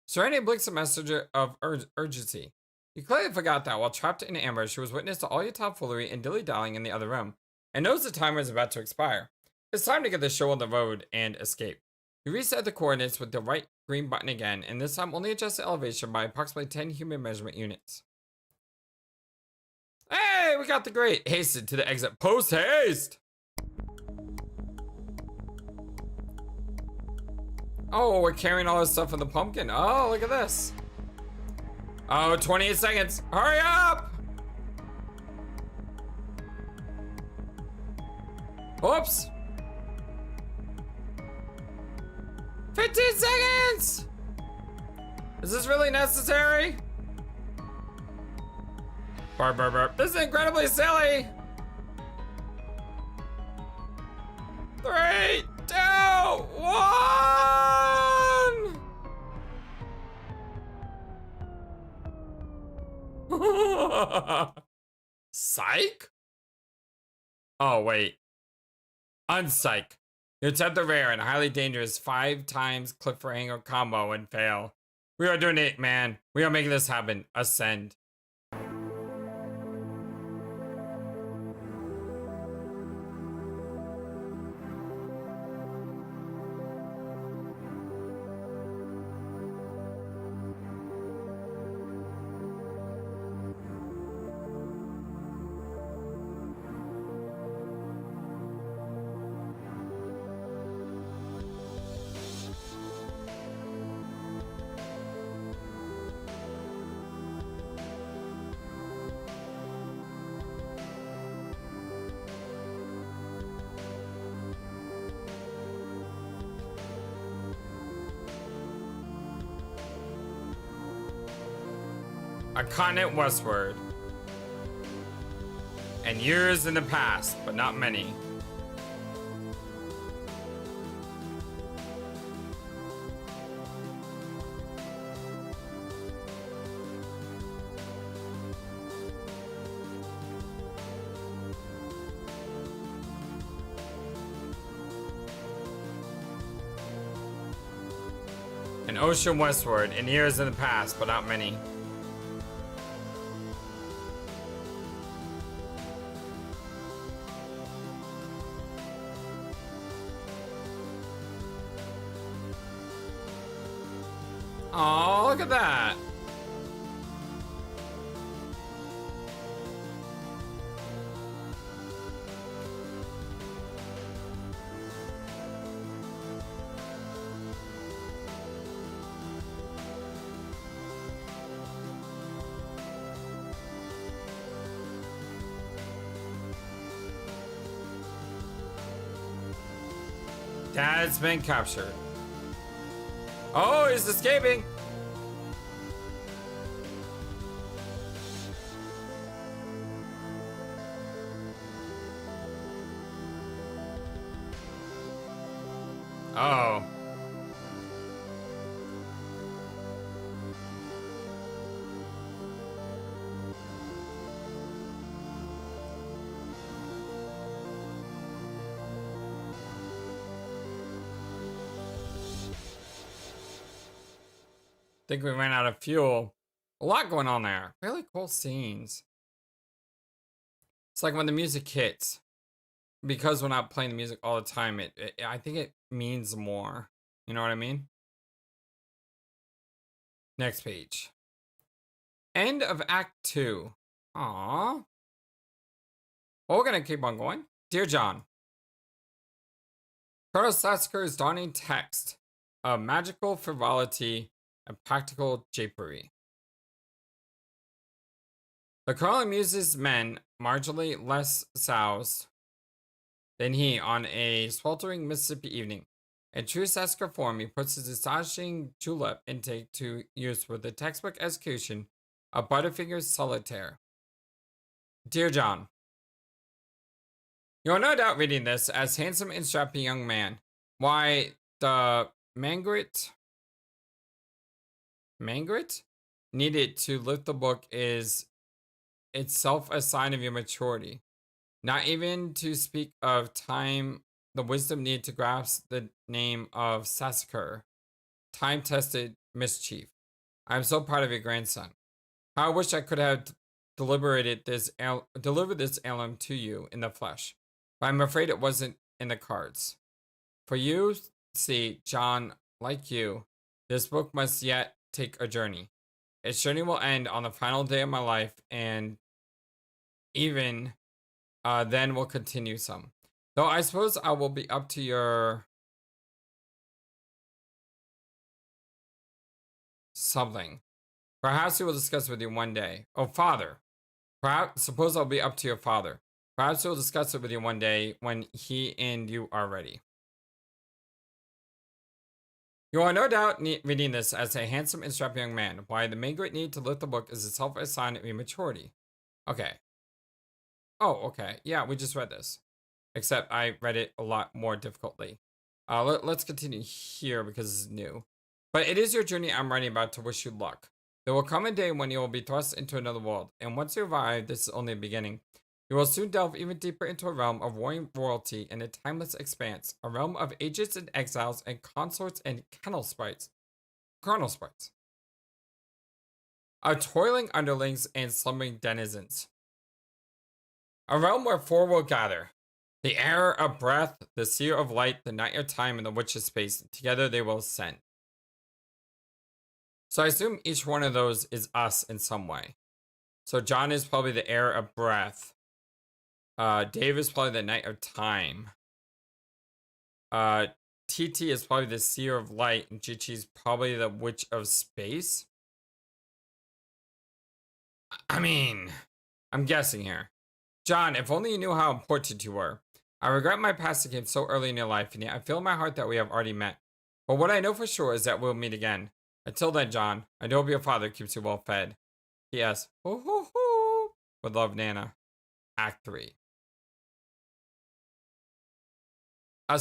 [SPEAKER 1] Serenity blinks a message of urgency. You clearly forgot that while trapped in amber, she was witness to all your tomfoolery and dilly-dallying in the other room, and knows the timer is about to expire. It's time to get the show on the road and escape. You reset the coordinates with the right green button again, and this time only adjust the elevation by approximately 10 human measurement units. Hey, we got the grate. Hasten to the exit. Post haste! Oh, we're carrying all this stuff in the pumpkin. Oh, look at this. Oh, 28 seconds. Hurry up! Oops. 15 seconds! Is this really necessary? Burp, burp, burp. This is incredibly silly! 3, 2, 1! Psych? Oh, wait. Unpsych. You attempt the rare and highly dangerous 5 times cliffhanger combo and fail. We are doing it, man. We are making this happen. Ascend. A continent westward. And years in the past, but not many. An ocean westward, and years in the past, but not many. Oh, look at that. Dad's been captured. Oh, he's escaping. Oh. Think we ran out of fuel. A lot going on there. Really cool scenes. It's like when the music hits. Because we're not playing the music all the time, I think it means more. You know what I mean? Next page. End of Act 2. Aww. Well, we're gonna keep on going. Dear John. Colonel Sasker's dawning text of magical frivolity and practical japery. The colonel amuses men marginally less soused than he on a sweltering Mississippi evening. In true Sasker form, he puts his astonishing julep intake to use with the textbook execution of Butterfinger's solitaire. Dear John, you are no doubt reading this as handsome and strapping young man. Why, the Mangrit needed to lift the book is itself a sign of your maturity. Not even to speak of time, the wisdom needed to grasp the name of Sasker, time-tested mischief. I am so proud of your grandson. How I wish I could have delivered this alum to you in the flesh, but I'm afraid it wasn't in the cards. For you, see, John, like you, this book must yet take a journey. Its journey will end on the final day of my life, and even then will continue some. Though I suppose I will be up to your something. Perhaps we will discuss with you one day. Oh, father. Perhaps suppose I'll be up to your father. Perhaps we'll discuss it with you one day when he and you are ready. You are no doubt reading this as a handsome and strapping young man. Why the main great need to lift the book is itself a sign of immaturity. Okay. Oh, okay. Yeah, we just read this. Except I read it a lot more difficultly. Let's continue here because it's new. But it is your journey I'm writing about to wish you luck. There will come a day when you will be thrust into another world, and once you arrive, this is only the beginning. You will soon delve even deeper into a realm of warring royalty and a timeless expanse, a realm of ages and exiles and consorts and carnal sprites. Of toiling underlings and slumbering denizens. A realm where four will gather. The air of breath, the seer of light, the night of time, and the witch of space. Together they will ascend. So I assume each one of those is us in some way. So John is probably the air of breath. Dave is probably the night of time. TT is probably the seer of light, and Chichi's probably the witch of space. I mean, I'm guessing here. John, if only you knew how important you were. I regret my passing came so early in your life, and yet I feel in my heart that we have already met. But what I know for sure is that we'll meet again. Until then, John, I hope your father keeps you well fed. P.S. Hoo hoo hoo. With love, Nana. Act 3. A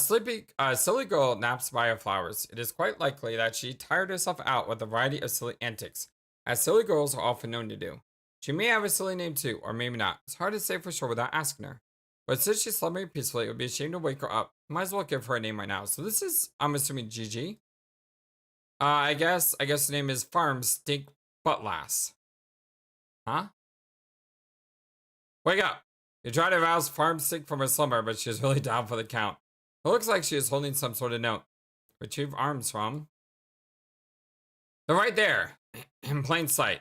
[SPEAKER 1] silly girl naps by her flowers. It is quite likely that she tired herself out with a variety of silly antics, as silly girls are often known to do. She may have a silly name too, or maybe not. It's hard to say for sure without asking her. But since she's slumbering peacefully, it would be a shame to wake her up. Might as well give her a name right now. So this is, I'm assuming, Gigi. I guess the name is Farm Stink Buttlass. Huh? Wake up! You try to rouse Farm Stink from her slumber, but she's really down for the count. It looks like she is holding some sort of note. Retrieve arms from. They're right there, in plain sight.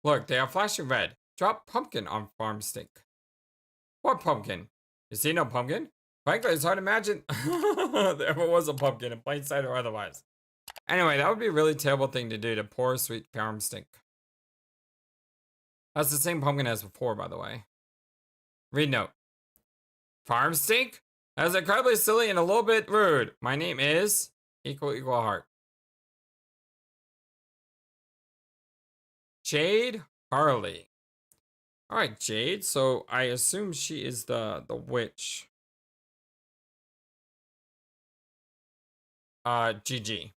[SPEAKER 1] Look, they are flashing red. Drop pumpkin on Farm Stink. What pumpkin? You see no pumpkin? Frankly, it's hard to imagine there ever was a pumpkin in plain sight or otherwise. Anyway, that would be a really terrible thing to do to poor sweet Farm Stink. That's the same pumpkin as before, by the way. Read note. Farm Stink? That's incredibly silly and a little bit rude. My name is equal heart. Jade Harley. All right, Jade. So I assume she is the witch. GG.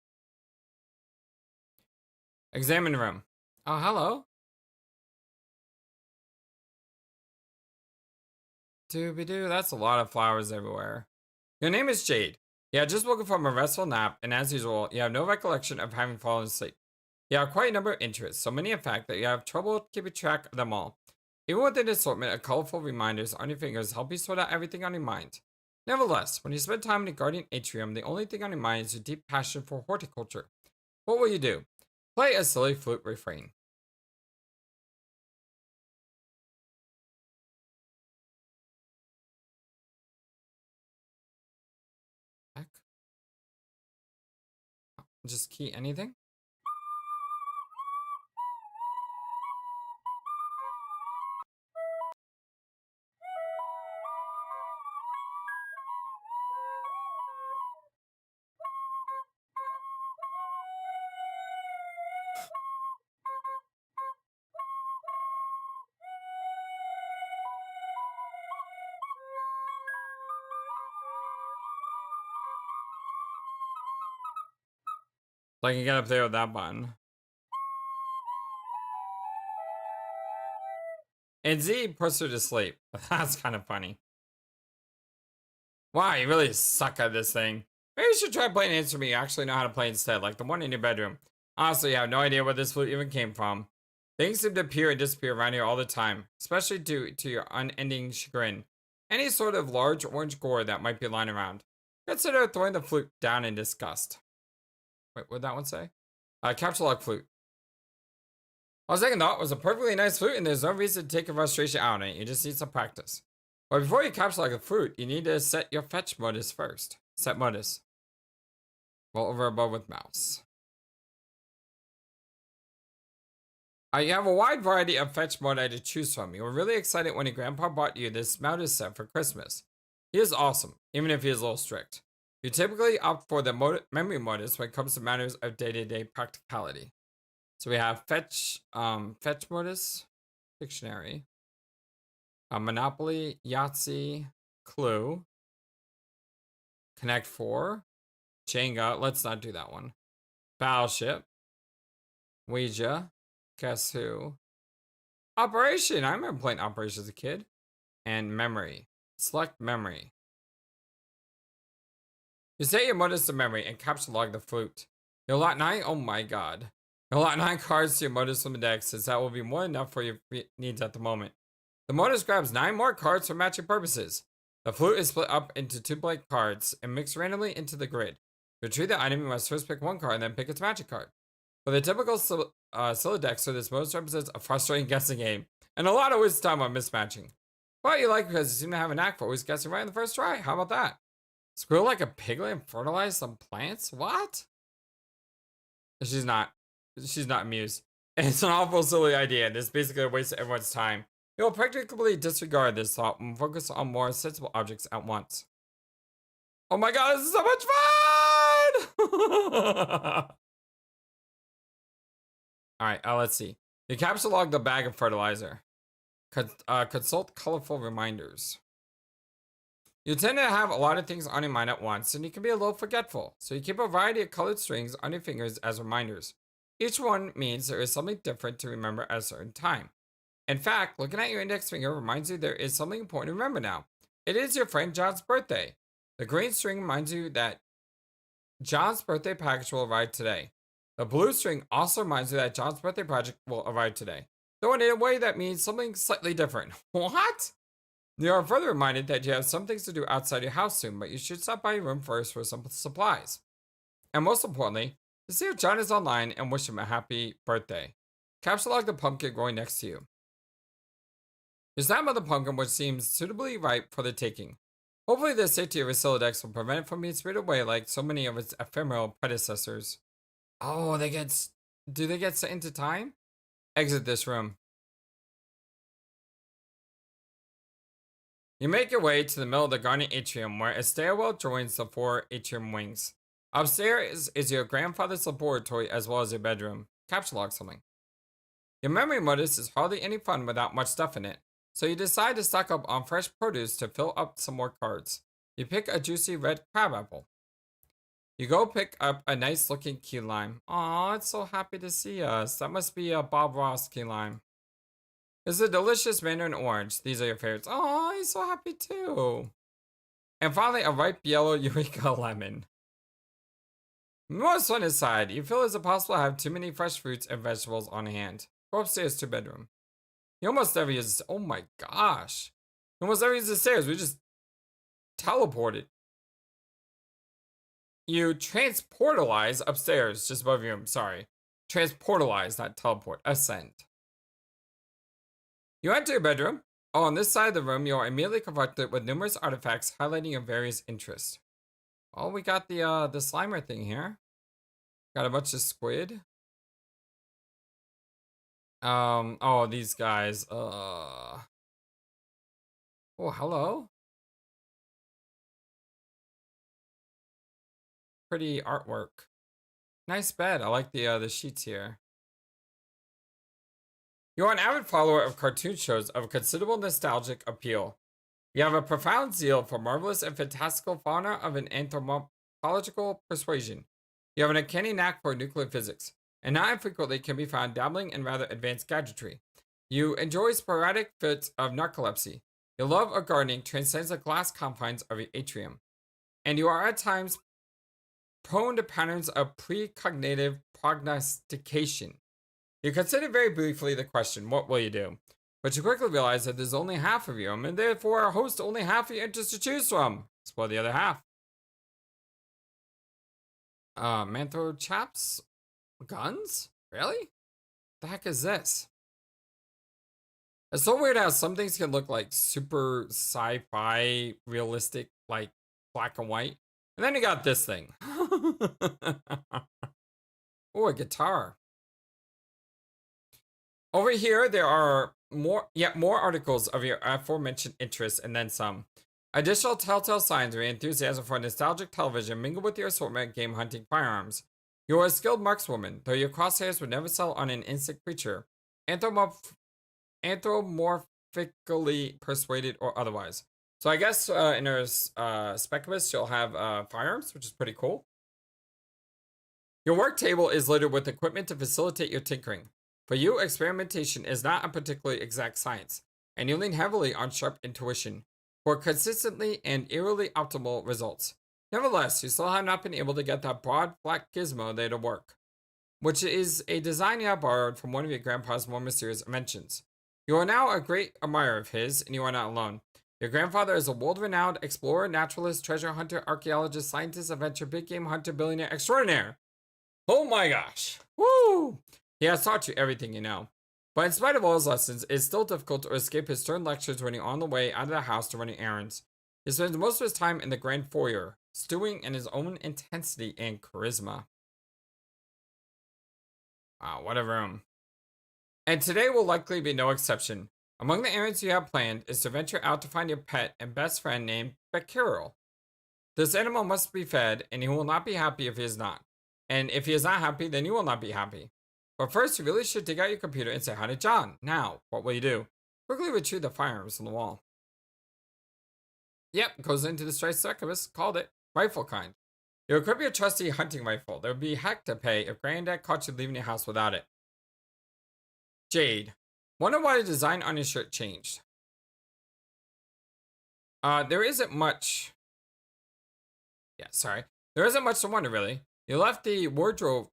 [SPEAKER 1] Examine room. Oh, hello. Doobie-doo, that's a lot of flowers everywhere. Your name is Jade. Yeah, just woken from a restful nap, and as usual, you have no recollection of having fallen asleep. You have quite a number of interests, so many in fact that you have trouble keeping track of them all. Even with an assortment of colorful reminders on your fingers help you sort out everything on your mind. Nevertheless, when you spend time in the garden atrium, the only thing on your mind is your deep passion for horticulture. What will you do? Play a silly flute refrain. Heck. Just key anything? So I can get up there with that button. And Z puts her to sleep. That's kind of funny. Wow, you really suck at this thing. Maybe you should try playing an instrument you actually know how to play instead, like the one in your bedroom. Honestly, I have no idea where this flute even came from. Things seem to appear and disappear around here all the time, especially due to your unending chagrin. Any sort of large orange gourd that might be lying around. Consider throwing the flute down in disgust. Wait, what'd that one say? Capsule lock flute. I was thinking that was a perfectly nice flute and there's no reason to take your frustration out on it. You just need some practice. But before you capsule like a flute, you need to set your fetch modus first. Set modus. Roll over above with mouse. You have a wide variety of fetch modi to choose from. You were really excited when your grandpa bought you this modus set for Christmas. He is awesome, even if he is a little strict. You typically opt for the memory modus when it comes to matters of day-to-day practicality. So we have fetch modus, dictionary, Monopoly, Yahtzee, Clue, Connect 4, Jenga, let's not do that one, Battleship, Ouija, Guess Who, Operation, I remember playing Operation as a kid, and Memory. Select Memory. You set your modus to memory and capture log the flute. You'll lot 9, oh my god. You'll lot 9 cards to your modus from the deck, since that will be more than enough for your needs at the moment. The modus grabs 9 more cards for matching purposes. The flute is split up into 2 blank cards and mixed randomly into the grid. To retrieve the item, you must first pick one card and then pick its matching card. For the typical Silodexter, this modus represents a frustrating guessing game, and a lot of waste time on mismatching. But you like because you seem to have a knack for always guessing right in the first try. How about that? Squirrel like a piglet and fertilize some plants? What? She's not amused. It's an awful silly idea, and it's basically a waste of everyone's time. You'll practically disregard this thought and focus on more sensible objects at once. Oh my god, this is so much fun! Alright, let's see. You capture log the bag of fertilizer. Consult colorful reminders. You tend to have a lot of things on your mind at once, and you can be a little forgetful, so you keep a variety of colored strings on your fingers as reminders. Each one means there is something different to remember at a certain time. In fact, looking at your index finger reminds you there is something important to remember now. It is your friend John's birthday. The green string reminds you that John's birthday package will arrive today. The blue string also reminds you that John's birthday project will arrive today, though in a way that means something slightly different. What? You are further reminded that you have some things to do outside your house soon, but you should stop by your room first for some supplies. And most importantly, to see if John is online and wish him a happy birthday. Capture log the pumpkin growing next to you. You snap on the pumpkin, which seems suitably ripe for the taking. Hopefully the safety of his Silodex will prevent it from being spirited away like so many of its ephemeral predecessors. Oh, do they get sent into time? Exit this room. You make your way to the middle of the garden atrium where a stairwell joins the 4 atrium wings. Upstairs is your grandfather's laboratory as well as your bedroom. Capture log something. Your memory modus is hardly any fun without much stuff in it, so you decide to stock up on fresh produce to fill up some more cards. You pick a juicy red crabapple. You go pick up a nice looking key lime. Aw, it's so happy to see us. That must be a Bob Ross key lime. It's a delicious mandarin orange. These are your favorites. Aw, he's so happy too. And finally, a ripe yellow Eureka lemon. Most fun aside, you feel it's impossible to have too many fresh fruits and vegetables on hand. Go upstairs to your bedroom. You almost never use this. Oh my gosh. You almost never use the stairs. We just teleported. You transportalize upstairs, just above your room. Sorry. Transportalize, not teleport. Ascend. You enter your bedroom. Oh, on this side of the room, you are immediately confronted with numerous artifacts highlighting your various interests. Oh, we got the Slimer thing here. Got a bunch of squid. Oh, these guys. Oh, hello. Pretty artwork. Nice bed. I like the sheets here. You're an avid follower of cartoon shows of considerable nostalgic appeal. You have a profound zeal for marvelous and fantastical fauna of an anthropological persuasion. You have an uncanny knack for nuclear physics, and not infrequently can be found dabbling in rather advanced gadgetry. You enjoy sporadic fits of narcolepsy. Your love of gardening transcends the glass confines of your atrium, and you are at times prone to patterns of precognitive prognostication. You consider very briefly the question, what will you do? But you quickly realize that there's only half of you, and therefore a host only half of your interests to choose from. Explore the other half. Mantho chaps? Guns? Really? The heck is this? It's so weird how some things can look like super sci-fi, realistic, like black and white. And then you got this thing. Oh, a guitar. Over here, there are more articles of your aforementioned interests and then some. Additional telltale signs of your enthusiasm for nostalgic television mingle with your assortment of game hunting firearms. You are a skilled markswoman, though your crosshairs would never settle on an insect creature, anthropomorphically persuaded or otherwise. So I guess in her specibus, she'll have firearms, which is pretty cool. Your work table is littered with equipment to facilitate your tinkering. For you, experimentation is not a particularly exact science, and you lean heavily on sharp intuition for consistently and eerily optimal results. Nevertheless, you still have not been able to get that broad, flat gizmo there to work, which is a design you have borrowed from one of your grandpa's more mysterious inventions. You are now a great admirer of his, and you are not alone. Your grandfather is a world-renowned explorer, naturalist, treasure hunter, archaeologist, scientist, adventure, big game hunter, billionaire extraordinaire. Oh my gosh. Woo! He has taught you everything you know. But in spite of all his lessons, it is still difficult to escape his stern lectures when you're on the way out of the house to running errands. He spends most of his time in the grand foyer, stewing in his own intensity and charisma. Wow, what a room. And today will likely be no exception. Among the errands you have planned is to venture out to find your pet and best friend named Becquerel. This animal must be fed, and he will not be happy if he is not. And if he is not happy, then you will not be happy. But first, you really should dig out your computer and say hi to John. Now, what will you do? Quickly retrieve the firearms on the wall. Yep, goes into the straight succubus. Called it. Rifle kind. You equip your trusty hunting rifle. There would be heck to pay if Granddad caught you leaving your house without it. Jade. Wonder why the design on your shirt changed. There isn't much. Yeah, sorry. There isn't much to wonder, really. You left the wardrobe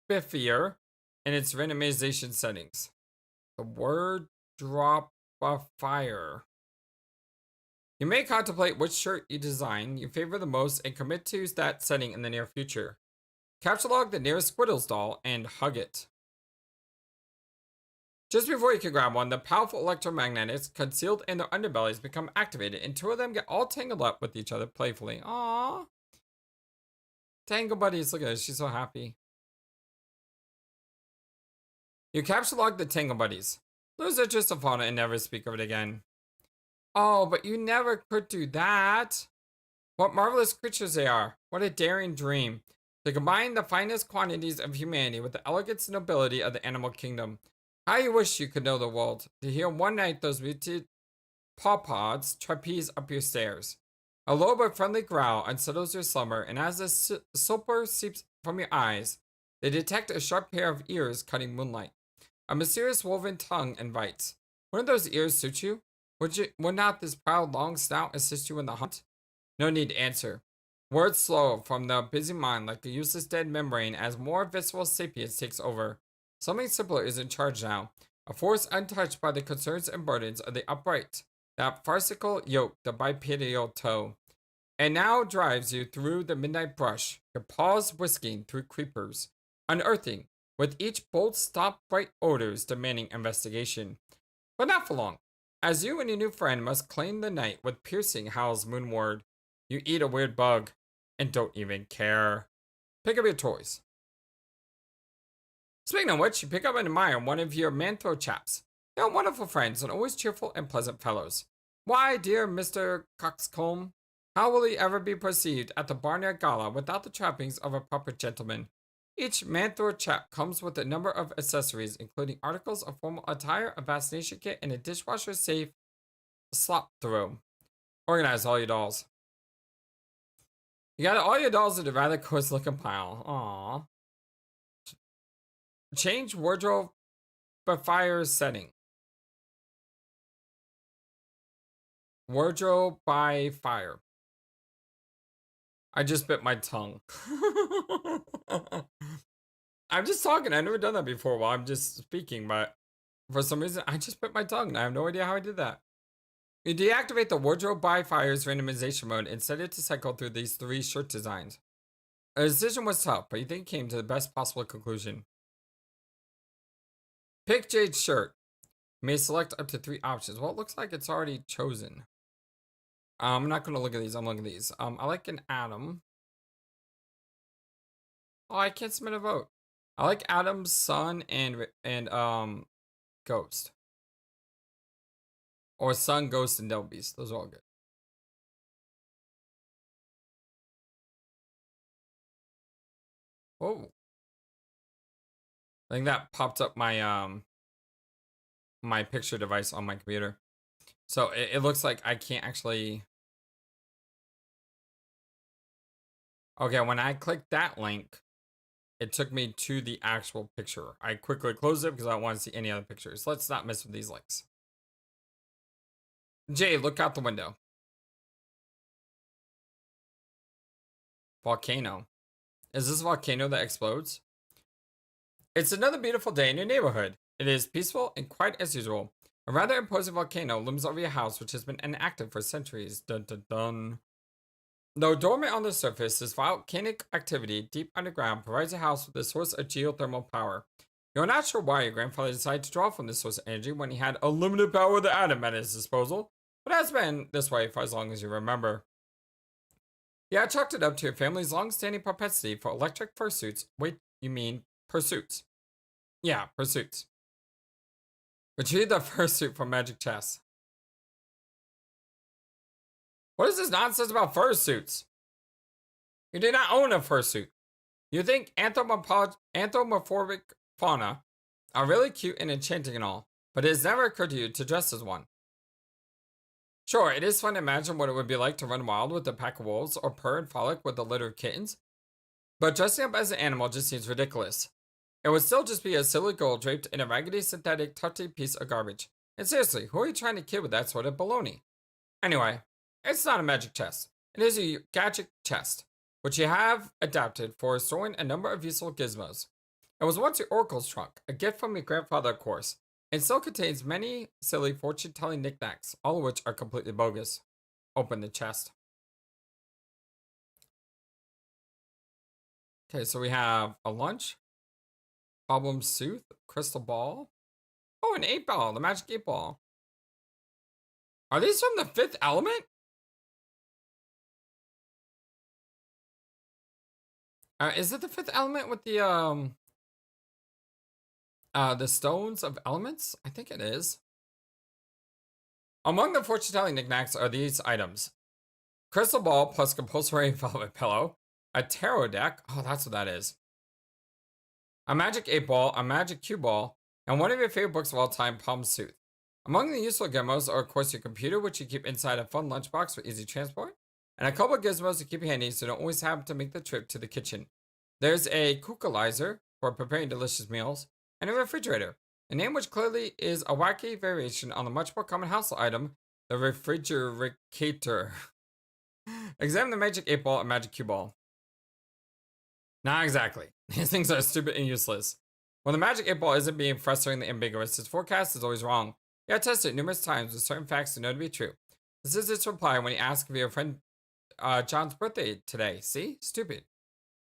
[SPEAKER 1] biffier in its randomization settings. The wardrobifier. You may contemplate which shirt you design you favor the most and commit to that setting in the near future. Capture log the nearest Squiddles doll and hug it. Just before you can grab one, the powerful electromagnetics concealed in their underbellies become activated, and two of them get all tangled up with each other playfully. Aww. Tangle buddies, look at her, she's so happy. You capture log the Tangle Buddies. Lose interest in fauna and never speak of it again. Oh, but you never could do that. What marvelous creatures they are. What a daring dream. To combine the finest quantities of humanity with the elegance and nobility of the animal kingdom. How you wish you could know the world. To hear one night those muted pawpaws trapeze up your stairs. A low but friendly growl unsettles your slumber, and as the sulphur seeps from your eyes, they detect a sharp pair of ears cutting moonlight. A mysterious woven tongue invites. Wouldn't those ears suit you? Would not this proud long snout assist you in the hunt? No need to answer. Words slow from the busy mind like a useless dead membrane as more visceral sapience takes over. Something simpler is in charge now. A force untouched by the concerns and burdens of the upright. That farcical yoke, the bipedal toe. And now drives you through the midnight brush, your paws whisking through creepers, unearthing, with each bolt stop bright odors demanding investigation. But not for long, as you and your new friend must claim the night with piercing howls moonward. You eat a weird bug, and don't even care. Pick up your toys. Speaking of which, you pick up and admire one of your manthro chaps. They are wonderful friends and always cheerful and pleasant fellows. Why, dear Mr. Coxcomb, how will he ever be perceived at the Barnyard Gala without the trappings of a proper gentleman? Each manthro chap comes with a number of accessories, including articles of formal attire, a vaccination kit, and a dishwasher-safe slop throw. Organize all your dolls. You got all your dolls in a rather coarse-looking pile. Aww. Change wardrobe by fire setting. Wardrobe by fire. I just bit my tongue. I'm just talking. I've never done that before while I'm just speaking, but for some reason, I just bit my tongue. And I have no idea how I did that. You deactivate the wardrobe by fire's randomization mode and set it to cycle through these 3 shirt designs. The decision was tough, but you think came to the best possible conclusion. Pick Jade's shirt. You may select up to 3 options. Well, it looks like it's already chosen. I'm not going to look at these. I'm looking at these. I like an Adam. Oh, I can't submit a vote. I like Adam, Sun, and Ghost. Or Sun, Ghost, and Devil Beast. Those are all good. Oh. I think that popped up my my picture device on my computer. So it looks like I can't actually. Okay, when I clicked that link, it took me to the actual picture. I quickly closed it because I don't want to see any other pictures. Let's not mess with these links. Jay, look out the window. Volcano. Is this a volcano that explodes? It's another beautiful day in your neighborhood. It is peaceful and quiet as usual. A rather imposing volcano looms over your house, which has been inactive for centuries. Dun dun dun. Though dormant on the surface, this volcanic activity deep underground provides the house with a source of geothermal power. You're not sure why your grandfather decided to draw from this source of energy when he had unlimited power of the atom at his disposal, but it has been this way for as long as you remember. Yeah, I chalked it up to your family's long-standing propensity for electric fursuits. Wait, you mean pursuits? Yeah, pursuits. Retrieve the fursuit from Magic Chest. What is this nonsense about fursuits? You do not own a fursuit. You think anthropomorphic fauna are really cute and enchanting and all, but it has never occurred to you to dress as one. Sure, it is fun to imagine what it would be like to run wild with a pack of wolves or purr and frolic with a litter of kittens, but dressing up as an animal just seems ridiculous. It would still just be a silly girl draped in a raggedy synthetic tufty piece of garbage. And seriously, who are you trying to kid with that sort of baloney? Anyway, it's not a magic chest. It is a gadget chest, which you have adapted for storing a number of useful gizmos. It was once your oracle's trunk, a gift from your grandfather, of course, and still contains many silly fortune-telling knickknacks, all of which are completely bogus. Open the chest. Okay, so we have a lunch, problem soothe, crystal ball. Oh, an 8-ball, the magic 8-ball. Are these from the 5th element? Is it the 5th element with the The Stones of Elements? I think it is. Among the fortune-telling knickknacks are these items. Crystal ball plus compulsory velvet pillow. A tarot deck. Oh, that's what that is. A magic 8-ball, a magic cue ball, and one of your favorite books of all time, Palm Sooth. Among the useful gizmos are, of course, your computer, which you keep inside a fun lunchbox for easy transport, and a couple of gizmos to keep you handy so you don't always have to make the trip to the kitchen. There's a cookalizer for preparing delicious meals, and a refrigerator, a name which clearly is a wacky variation on the much more common household item, the refrigerator. Examine the magic 8-ball and magic cue ball. Not exactly. These things are stupid and useless. When the magic 8-ball isn't being frustratingly ambiguous, its forecast is always wrong. You have tested it numerous times with certain facts you know to be true. This is its reply when you ask if your friend John's birthday today. See? Stupid.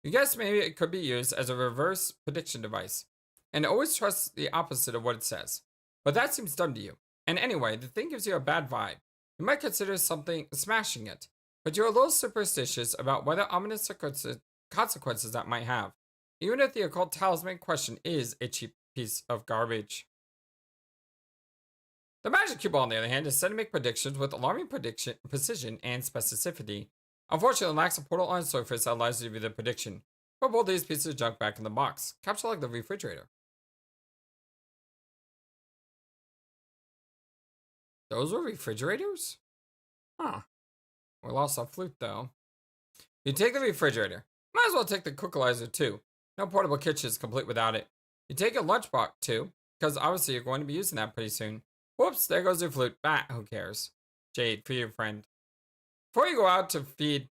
[SPEAKER 1] You guess maybe it could be used as a reverse prediction device. And it always trusts the opposite of what it says. But that seems dumb to you. And anyway, the thing gives you a bad vibe. You might consider smashing it. But you're a little superstitious about whether ominous consequences that might have. Even if the occult talisman in question is a cheap piece of garbage. The magic cue ball, on the other hand, is said to make predictions with alarming precision and specificity. Unfortunately, it lacks a portal on its surface that allows you to view the prediction. Put both these pieces of junk back in the box. Capture like the refrigerator. Those were refrigerators? Huh. We lost our flute, though. You take the refrigerator. Might as well take the cookalizer, too. No portable kitchen is complete without it. You take a lunchbox, too, because obviously you're going to be using that pretty soon. Whoops, there goes your flute. Bah, who cares? Jade, for your friend. Before you go out to feed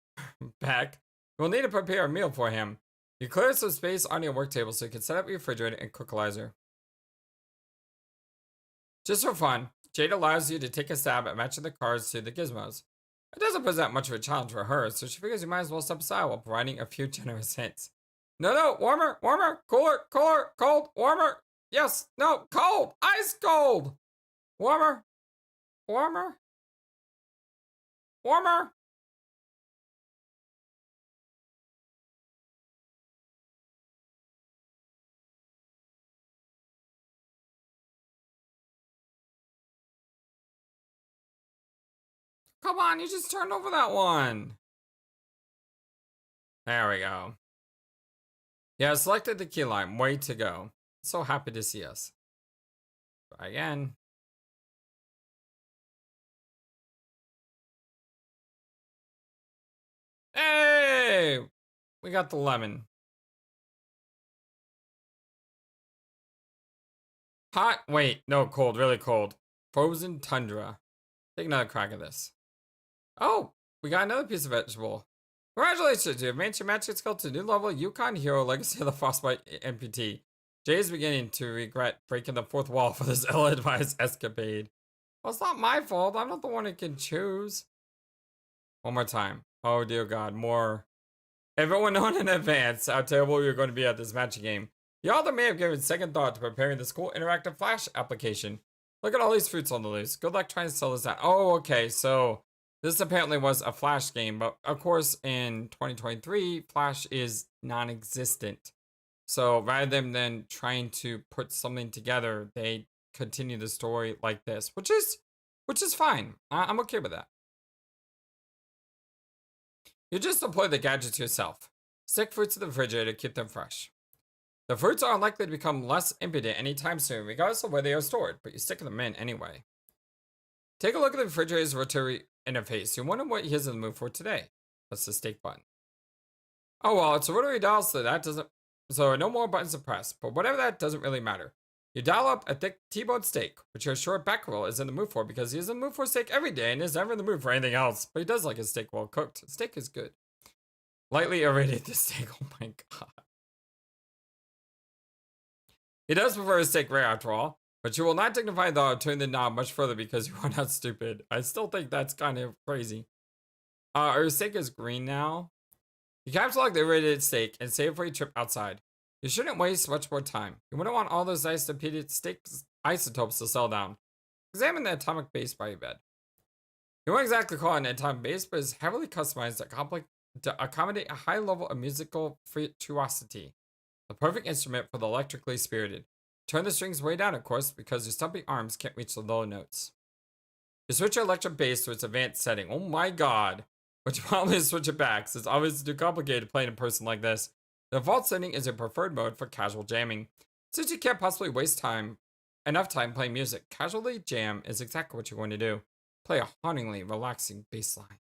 [SPEAKER 1] Beck, you'll need to prepare a meal for him. You clear some space on your work table so you can set up your refrigerator and cookalizer. Just for fun, Jade allows you to take a stab at matching the cards to the gizmos. It doesn't present much of a challenge for her, so she figures you might as well step aside while providing a few generous hints. No, warmer, cooler, cold, warmer. Yes, no, cold, ice cold. Warmer. Come on, you just turned over that one. There we go. Yeah, I selected the key line. Way to go. So happy to see us. Try again. Hey! We got the lemon. Hot? Wait, no, cold, really cold. Frozen tundra. Take another crack at this. Oh, we got another piece of vegetable. Congratulations, you advanced your magic skill to new level Yukon Hero Legacy of the Frostbite amputee. Jay is beginning to regret breaking the fourth wall for this ill-advised escapade. Well, it's not my fault. I'm not the one who can choose. One more time. Oh, dear God, more. If it were known in advance how terrible you're going to be at this matching game, the author may have given second thought to preparing this cool interactive Flash application. Look at all these fruits on the loose. Good luck trying to sell this out. Oh, okay, so this apparently was a Flash game, but of course in 2023, Flash is non-existent. So rather than trying to put something together, they continue the story like this, which is fine. I'm okay with that. You just deploy the gadgets yourself. Stick fruits to the refrigerator to keep them fresh. The fruits are unlikely to become less impudent anytime soon, regardless of where they are stored, but you stick them in anyway. Take a look at the refrigerator's rotary interface. You wonder what he is in the mood for today. That's the steak button. Oh well, it's a rotary dial, so no more buttons to press, but whatever that doesn't really matter. You dial up a thick T-bone steak, which you're sure Becquerel is in the mood for because he is in the mood for steak every day and is never in the mood for anything else, but he does like his steak well cooked. Steak is good. Lightly irradiate the steak, oh my god. He does prefer his steak rare after all, but you will not dignify the turn the knob much further because you are not stupid. I still think that's kind of crazy. Our steak is green now. You capture like the irradiated steak and save it for your trip outside. You shouldn't waste much more time. You wouldn't want all those nice depleted steak isotopes to sell down. Examine the atomic base by your bed. You won't exactly call it an atomic base, but it's heavily customized to accommodate a high level of musical virtuosity. The perfect instrument for the electrically spirited. Turn the strings way down, of course, because your stumpy arms can't reach the low notes. You switch your electric bass to its advanced setting. Oh my god. But you probably switch it back, since it's always too complicated to play in person like this. The default setting is your preferred mode for casual jamming. Since you can't possibly waste enough time playing music, casually jam is exactly what you're going to do. Play a hauntingly relaxing bass line.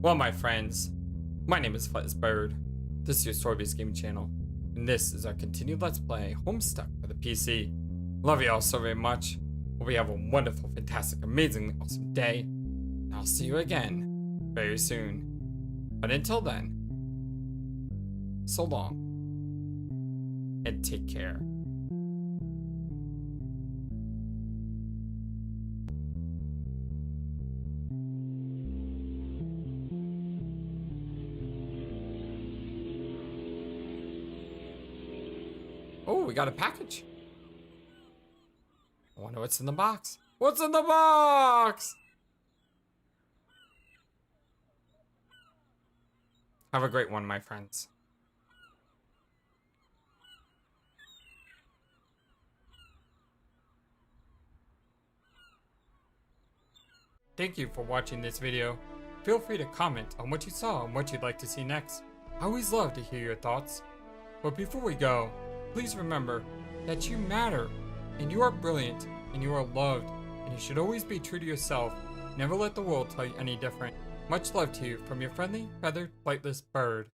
[SPEAKER 1] Well, my friends, my name is FlightlessBird. This is your story-based gaming channel, and this is our continued Let's Play Homestuck for the PC. Love you all so very much. Hope you have a wonderful, fantastic, amazingly awesome day, and I'll see you again very soon. But until then, so long, and take care. Oh, we got a package. I wonder what's in the box. What's in the box? Have a great one, my friends. Thank you for watching this video. Feel free to comment on what you saw and what you'd like to see next. I always love to hear your thoughts. But before we go, please remember that you matter, and you are brilliant, and you are loved, and you should always be true to yourself. Never let the world tell you any different. Much love to you from your friendly, feathered, flightless bird.